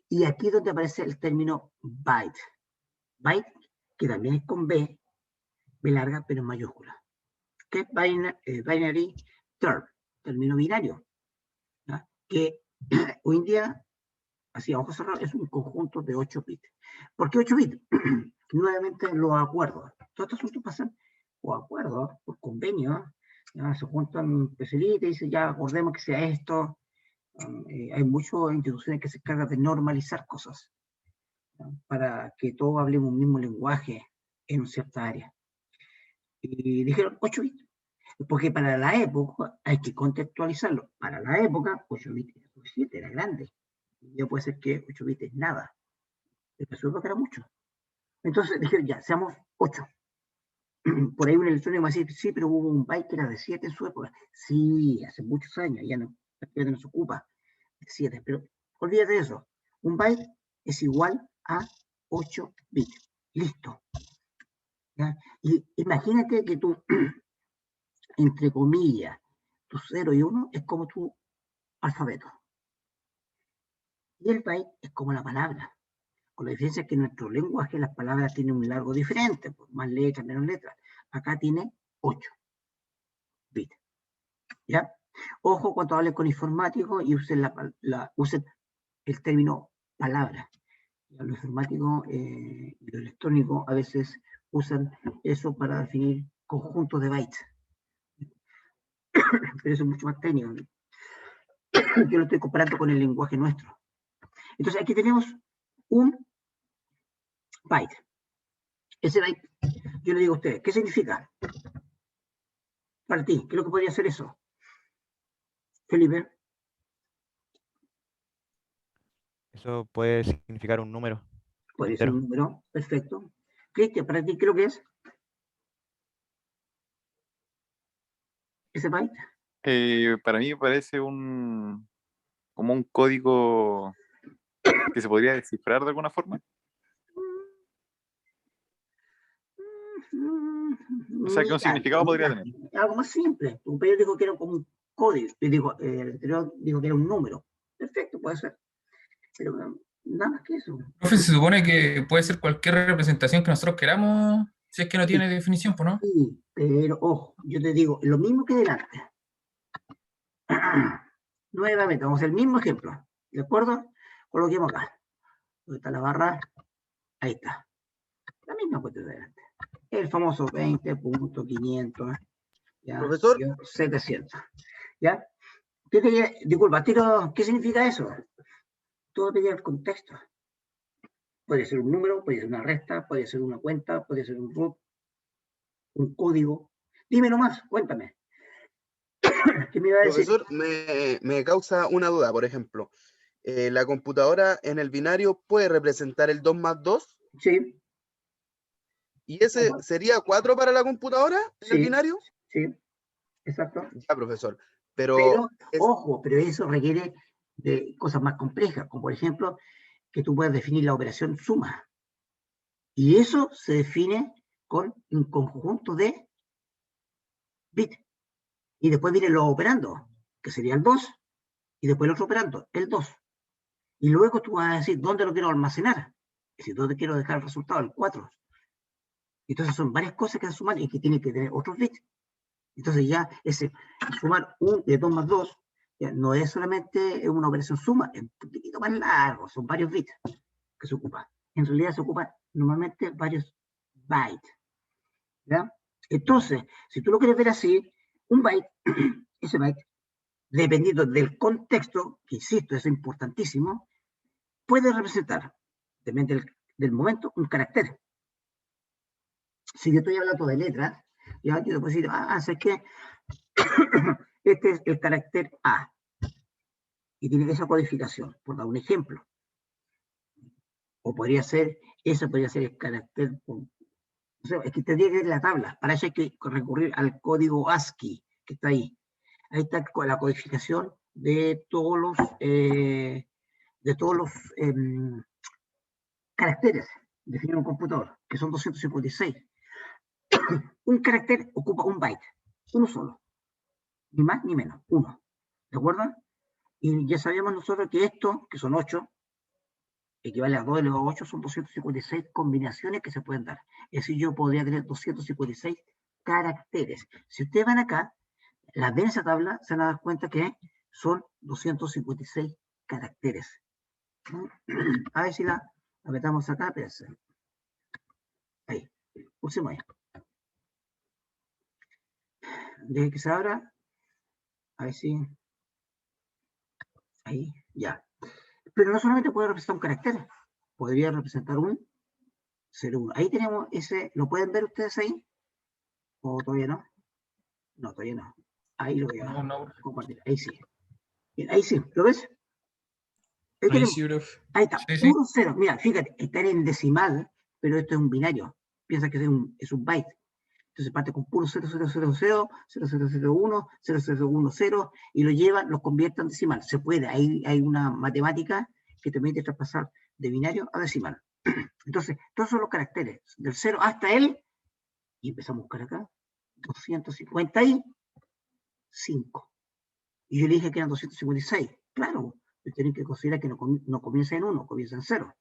Y aquí es donde aparece el término byte. Byte, que también es con B larga, pero en mayúscula. ¿Qué es binary term? Término binario. ¿Ya? Que hoy en día, así a ojos cerrados, es un conjunto de 8 bits. ¿Por qué 8 bits? Nuevamente los acuerdos. Todos estos asuntos pasan por acuerdos, por convenio. ¿Ya? Se juntan especialistas y dicen, ya acordemos que sea esto. Hay muchas instituciones que se encargan de normalizar cosas, ¿ya? Para que todos hablemos un mismo lenguaje en cierta área. Y dijeron 8 bits. Porque para la época hay que contextualizarlo. Para la época, 8 bits era suficiente, era grande. Ya puede ser que 8 bits es nada. El resultado que era mucho. Entonces dijeron, ya, seamos 8. Por ahí un electrónico me decía, sí, pero hubo un byte que era de 7 en su época. Sí, hace muchos años, ya no se ocupa de 7. Pero olvídate de eso. Un byte es igual a 8 bits. Listo. ¿Ya? Y imagínate que tú, entre comillas, tu 0 y 1 es como tu alfabeto. Y el byte es como la palabra. Con la diferencia que en nuestro lenguaje las palabras tienen un largo diferente, pues, más letras, menos letras. Acá tiene 8 bits. ¿Ya? Ojo cuando hablen con informáticos y usen, usen el término palabra. Los informáticos y los electrónicos a veces usan eso para definir conjuntos de bytes. Pero eso es mucho más técnico. Yo lo estoy comparando con el lenguaje nuestro. Entonces aquí tenemos un byte. Ese byte, yo le digo a ustedes, ¿qué significa? Para ti, ¿qué es lo que podría ser eso? Felipe. Eso puede significar un número. Puede ser entero. un número, perfecto. Cristian, para ti, ¿qué es lo que es? ¿Ese byte? Para mí me parece como un código que se podría descifrar de alguna forma. O sea, ¿qué un significado podría tener? Algo más simple. Un periódico dijo que era como un código. Yo digo, el anterior dijo que era un número. Perfecto, puede ser. Pero nada más que eso. Profe, se supone que puede ser cualquier representación que nosotros queramos, si es que no tiene definición, pues, ¿no? Sí, pero ojo, yo te digo, lo mismo que delante. Nuevamente, vamos a hacer el mismo ejemplo. ¿De acuerdo? Coloquemos acá. ¿Dónde está la barra? Ahí está. La misma cuestión de delante. El famoso 20.500. ¿Ya? Profesor. 700. ¿Ya? Disculpa, tiro, ¿qué significa eso? Todo depende del contexto. Puede ser un número, puede ser una resta, puede ser una cuenta, puede ser un root, un código. Dime nomás, cuéntame. ¿Qué me iba a decir? Profesor, me causa una duda, por ejemplo. ¿La computadora en el binario puede representar el 2 más 2? Sí. ¿Y ese sería 4 para la computadora en el binario? Sí, exacto. Ya, profesor. Pero ojo, pero eso requiere de cosas más complejas, como por ejemplo, que tú puedas definir la operación suma. Y eso se define con un conjunto de bits. Y después vienen los operandos, que sería el 2, y después el otro operando, el 2. Y luego tú vas a decir, ¿dónde lo quiero almacenar? Es decir, ¿dónde quiero dejar el resultado? El 4. Entonces son varias cosas que se suman y que tienen que tener otros bits. Entonces ya ese sumar de 2 más 2 ya no es solamente una operación suma, es un poquitito más largo, son varios bits que se ocupan. En realidad se ocupan normalmente varios bytes. ¿Ya? Entonces, si tú lo quieres ver así, un byte, ese byte, dependiendo del contexto, que insisto, es importantísimo, puede representar, depende del momento, un carácter. Si yo estoy hablando de letras, ya yo puedo decir, ¿sabes qué? Este es el carácter A. Y tiene esa codificación, por dar un ejemplo. O podría ser, ese podría ser el carácter. O sea, es que tendría que ver la tabla. Para eso hay que recurrir al código ASCII, que está ahí. Ahí está la codificación de todos los, caracteres definidos en un computador, que son 256. Un carácter ocupa un byte, uno solo. Ni más ni menos, uno. ¿De acuerdo? Y ya sabíamos nosotros que esto, que son 8, equivale a 2 elevado a 8, son 256 combinaciones que se pueden dar. Es decir, yo podría tener 256 caracteres. Si ustedes van acá, las ven esa tabla, se van a dar cuenta que son 256 caracteres. A ver si la apretamos acá, espérense. Ahí, pulsemos ahí. Deje que se abra. A ver si. Ahí, ya. Pero no solamente puede representar un carácter, podría representar un 0,1. Ahí tenemos ese, ¿lo pueden ver ustedes ahí? ¿O todavía no? No, todavía no. Ahí lo voy a compartir. Ahí sí. Bien, ahí sí, ¿lo ves? Ahí, Ahí sí, profe. ahí está, Sí, sí. 1, 0. Mira, fíjate, está en decimal, pero esto es un binario. Piensa que es un byte. Entonces parte con puro 0000, 0001, 0010 y lo llevan, lo convierten en decimal. Se puede, hay una matemática que te permite traspasar de binario a decimal. Entonces, todos son los caracteres, del 0 hasta el, y empezamos a buscar acá, 255. Y yo le dije que eran 256. Claro, pero tienen que considerar que no comienza en 1, comienza en 0.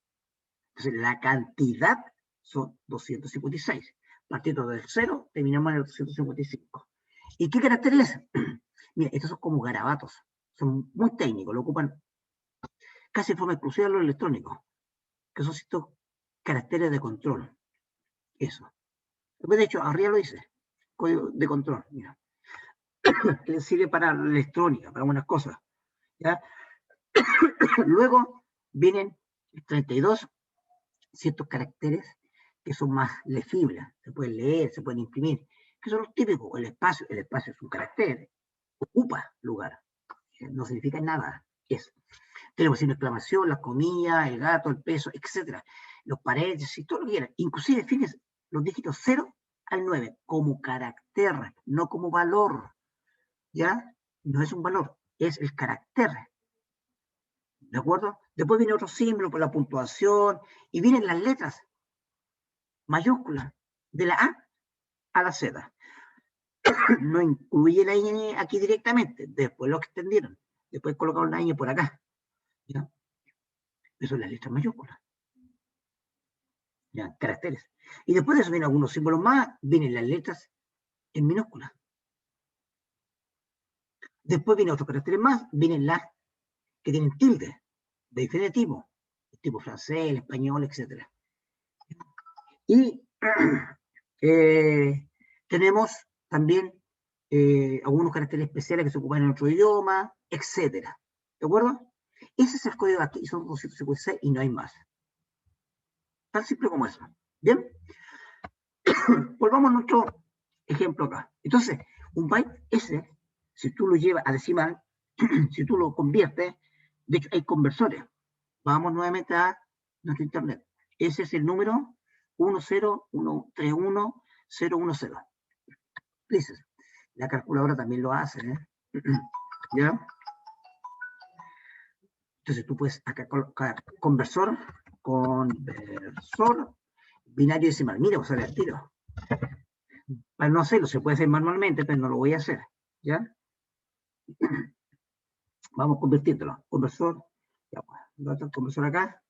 Entonces, la cantidad son 256. Partiendo del 0, terminamos en el 255. ¿Y qué carácter es? Mira, estos son como garabatos. Son muy técnicos, lo ocupan casi de forma exclusiva los electrónicos, que son estos caracteres de control. Eso. De hecho, arriba lo dice, código de control. Mira. Que les sirve para la electrónica, para algunas cosas. ¿Ya? Luego vienen 32 ciertos caracteres que son más legibles, se pueden leer, se pueden imprimir, que son los típicos. El espacio es un carácter, ocupa lugar, no significa nada, es. Tenemos signo de exclamación, la comida, el gato, el peso, etc. Los paréntesis, todo lo que quieran. Inclusive, fíjense, los dígitos 0 al 9 como carácter, no como valor. ¿Ya? No es un valor, es el carácter. ¿De acuerdo? Después viene otro símbolo por la puntuación y vienen las letras mayúsculas de la A a la Z. No incluye la ñ aquí directamente, después lo extendieron. Después colocaron la ñ por acá. ¿Ya? Eso son las letras mayúsculas. ¿Ya? Caracteres. Y después de eso vienen algunos símbolos más, vienen las letras en minúsculas. Después vienen otros caracteres más, vienen las que tienen tilde, de diferente tipo, el tipo francés, el español, etc. Y tenemos también algunos caracteres especiales que se ocupan en otro idioma, etc. ¿De acuerdo? Ese es el código de aquí, y son 256 y no hay más. Tan simple como eso. ¿Bien? Volvamos a nuestro ejemplo acá. Entonces, un byte ese, si tú lo llevas a decimal, si tú lo conviertes, de hecho hay conversores. Vamos nuevamente a nuestro internet. Ese es el número 101311010. Dices, la calculadora también lo hace, ¿eh? ¿Ya? Entonces tú puedes acá colocar conversor, binario decimal. Mira, vos sale al tiro. Para no hacerlo, se puede hacer manualmente, pero no lo voy a hacer. ¿Ya? Vamos convirtiéndolo. Conversor, ya pues, ¿dónde está el conversor acá?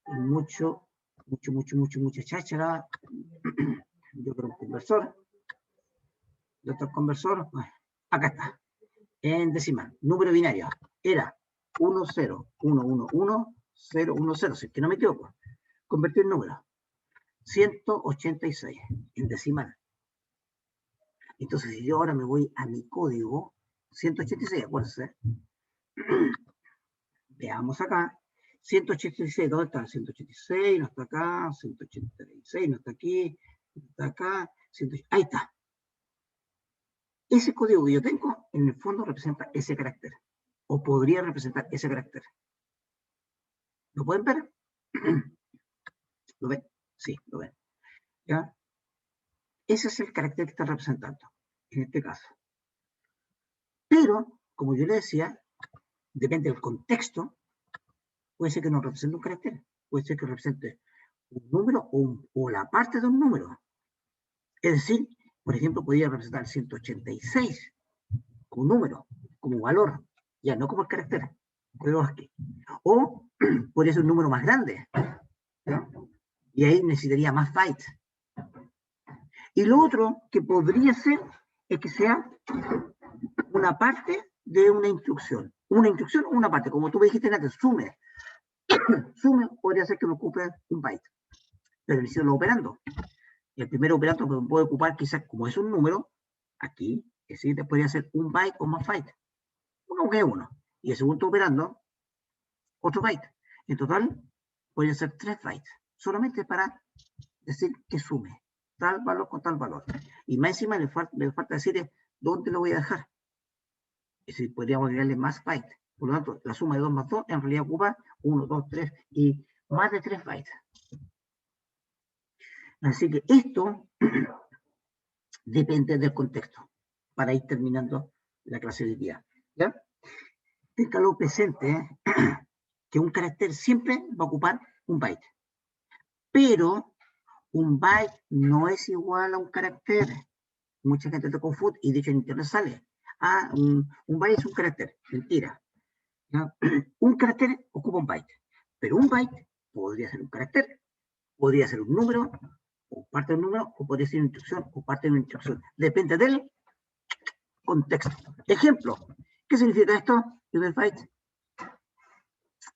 Mucha cháchara. Yo creo un conversor. ¿Dónde está el conversor? Bueno, acá está. En decimal. Número binario. Era 101111010. Si es que no me equivoco. Convertir en número. 186 en decimal. Entonces, si yo ahora me voy a mi código, 186, acuérdense. Veamos acá. 186, ¿dónde está? 186, no está acá. 186, no está aquí. No está acá. 186, ahí está. Ese código que yo tengo, en el fondo representa ese carácter. O podría representar ese carácter. ¿Lo pueden ver? ¿Lo ven? Sí, lo ven. ¿Ya? Ese es el carácter que está representando, en este caso. Pero, como yo le decía, depende del contexto, puede ser que no represente un carácter, puede ser que represente un número o la parte de un número. Es decir, por ejemplo, podría representar 186 como número, como valor, ya no como el carácter. O podría ser un número más grande, ¿ya? Y ahí necesitaría más bytes. Y lo otro que podría ser es que sea una parte de una instrucción. Una instrucción o una parte, como tú me dijiste antes, sume. Sume podría ser que me ocupe un byte. Pero necesito los operando. Y el primer operando me puede ocupar quizás, como es un número, aquí, el siguiente podría ser un byte o más byte. Uno que es uno. Y el segundo operando, otro byte. En total, podría ser 3 bytes. Solamente para decir que sume tal valor con tal valor. Y más encima me falta decir dónde lo voy a dejar. Es decir, podríamos agregarle más bytes. Por lo tanto, la suma de 2 más 2 en realidad ocupa 1, 2, 3 y más de 3 bytes. Así que esto depende del contexto para ir terminando la clase de día. ¿Ya? Téngalo presente, que un carácter siempre va a ocupar un byte. Pero un byte no es igual a un carácter. Mucha gente te confunde, y de hecho en internet sale. Ah, un byte es un carácter. Mentira. ¿Ya? Un carácter ocupa un byte. Pero un byte podría ser un carácter, podría ser un número, o parte de un número, o podría ser una instrucción, o parte de una instrucción. Depende del contexto. Ejemplo. ¿Qué significa esto? Byte.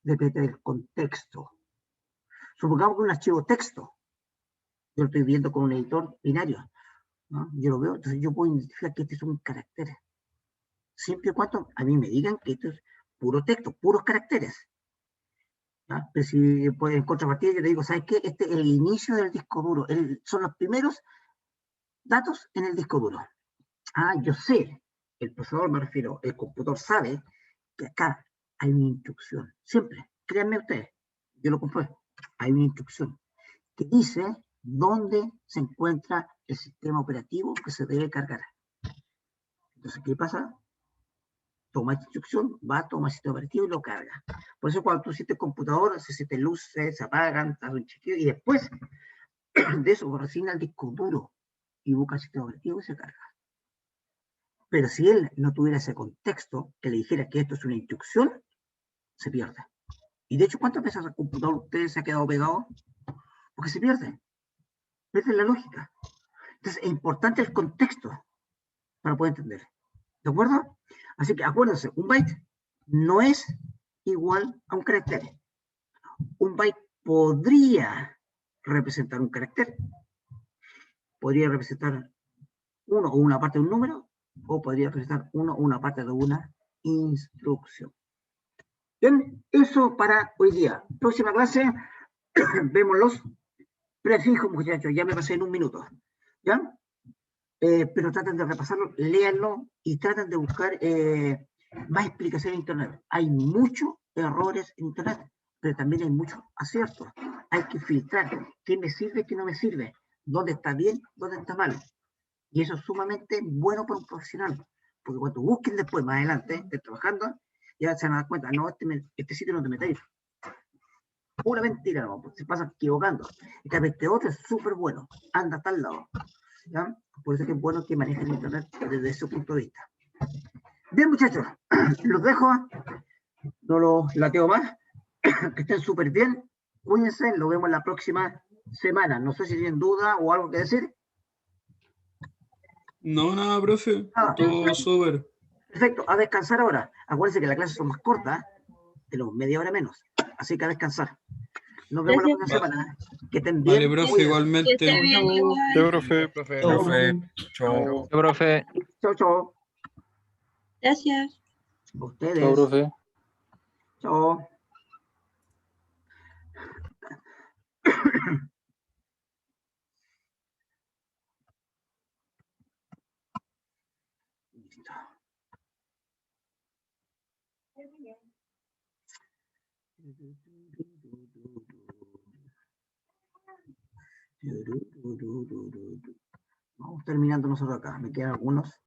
Depende del contexto. Supongamos que un archivo texto, yo lo estoy viendo con un editor binario, ¿no? Yo lo veo, entonces yo puedo identificar que este es un carácter. Siempre y cuando a mí me digan que esto es puro texto, puros caracteres. ¿Ya? Pero si pues, en contrapartida yo le digo, ¿sabes qué? Este es el inicio del disco duro, son los primeros datos en el disco duro. Ah, yo sé, el procesador me refiero, el computador sabe que acá hay una instrucción. Siempre, créanme ustedes, yo lo compruebo. Hay una instrucción que dice dónde se encuentra el sistema operativo que se debe cargar. Entonces, ¿qué pasa? Toma esta instrucción, va, toma el sistema operativo y lo carga. Por eso cuando tú sientes computador, se sienten luces, se apagan, hace un chequeo, y después de eso resigna el disco duro y busca el sistema operativo y se carga. Pero si él no tuviera ese contexto, que le dijera que esto es una instrucción, se pierde. Y de hecho, ¿cuántas veces el computador usted se ha quedado pegado? Porque se pierde. Pierde la lógica. Entonces, es importante el contexto para poder entender. ¿De acuerdo? Así que acuérdense, un byte no es igual a un carácter. Un byte podría representar un carácter, podría representar uno o una parte de un número, o podría representar uno o una parte de una instrucción. Bien, eso para hoy día. Próxima clase, vemos los prefijos, muchachos. Ya me pasé en un minuto. ¿Ya? Pero traten de repasarlo, léanlo y traten de buscar más explicación en internet. Hay muchos errores en internet, pero también hay muchos aciertos. Hay que filtrar qué me sirve, qué no me sirve, dónde está bien, dónde está mal. Y eso es sumamente bueno para un profesional, porque cuando busquen después, más adelante, trabajando, ya se van a dar cuenta, no, este sitio no te metéis. Pura mentira, no, se pasa equivocando. En cambio, este otro es súper bueno, anda a tal lado. ¿Ya? Por eso es que es bueno que manejen internet desde ese punto de vista. Bien, muchachos, los dejo, no los lateo más, que estén súper bien, cuídense, lo vemos la próxima semana. No sé si tienen duda o algo que decir. No, nada, profe, todo súper. Perfecto, a descansar ahora. Acuérdense que las clases son más cortas, tenemos media hora menos, así que a descansar. Nos vemos la próxima semana. Que estén bien. Vale, profe, igualmente. Que esté bien igual. Chao, profe. Profe, chao. Profe. Chao, chao. Gracias. Ustedes. Chao, profe. Chao. Vamos terminando nosotros acá. Me quedan algunos.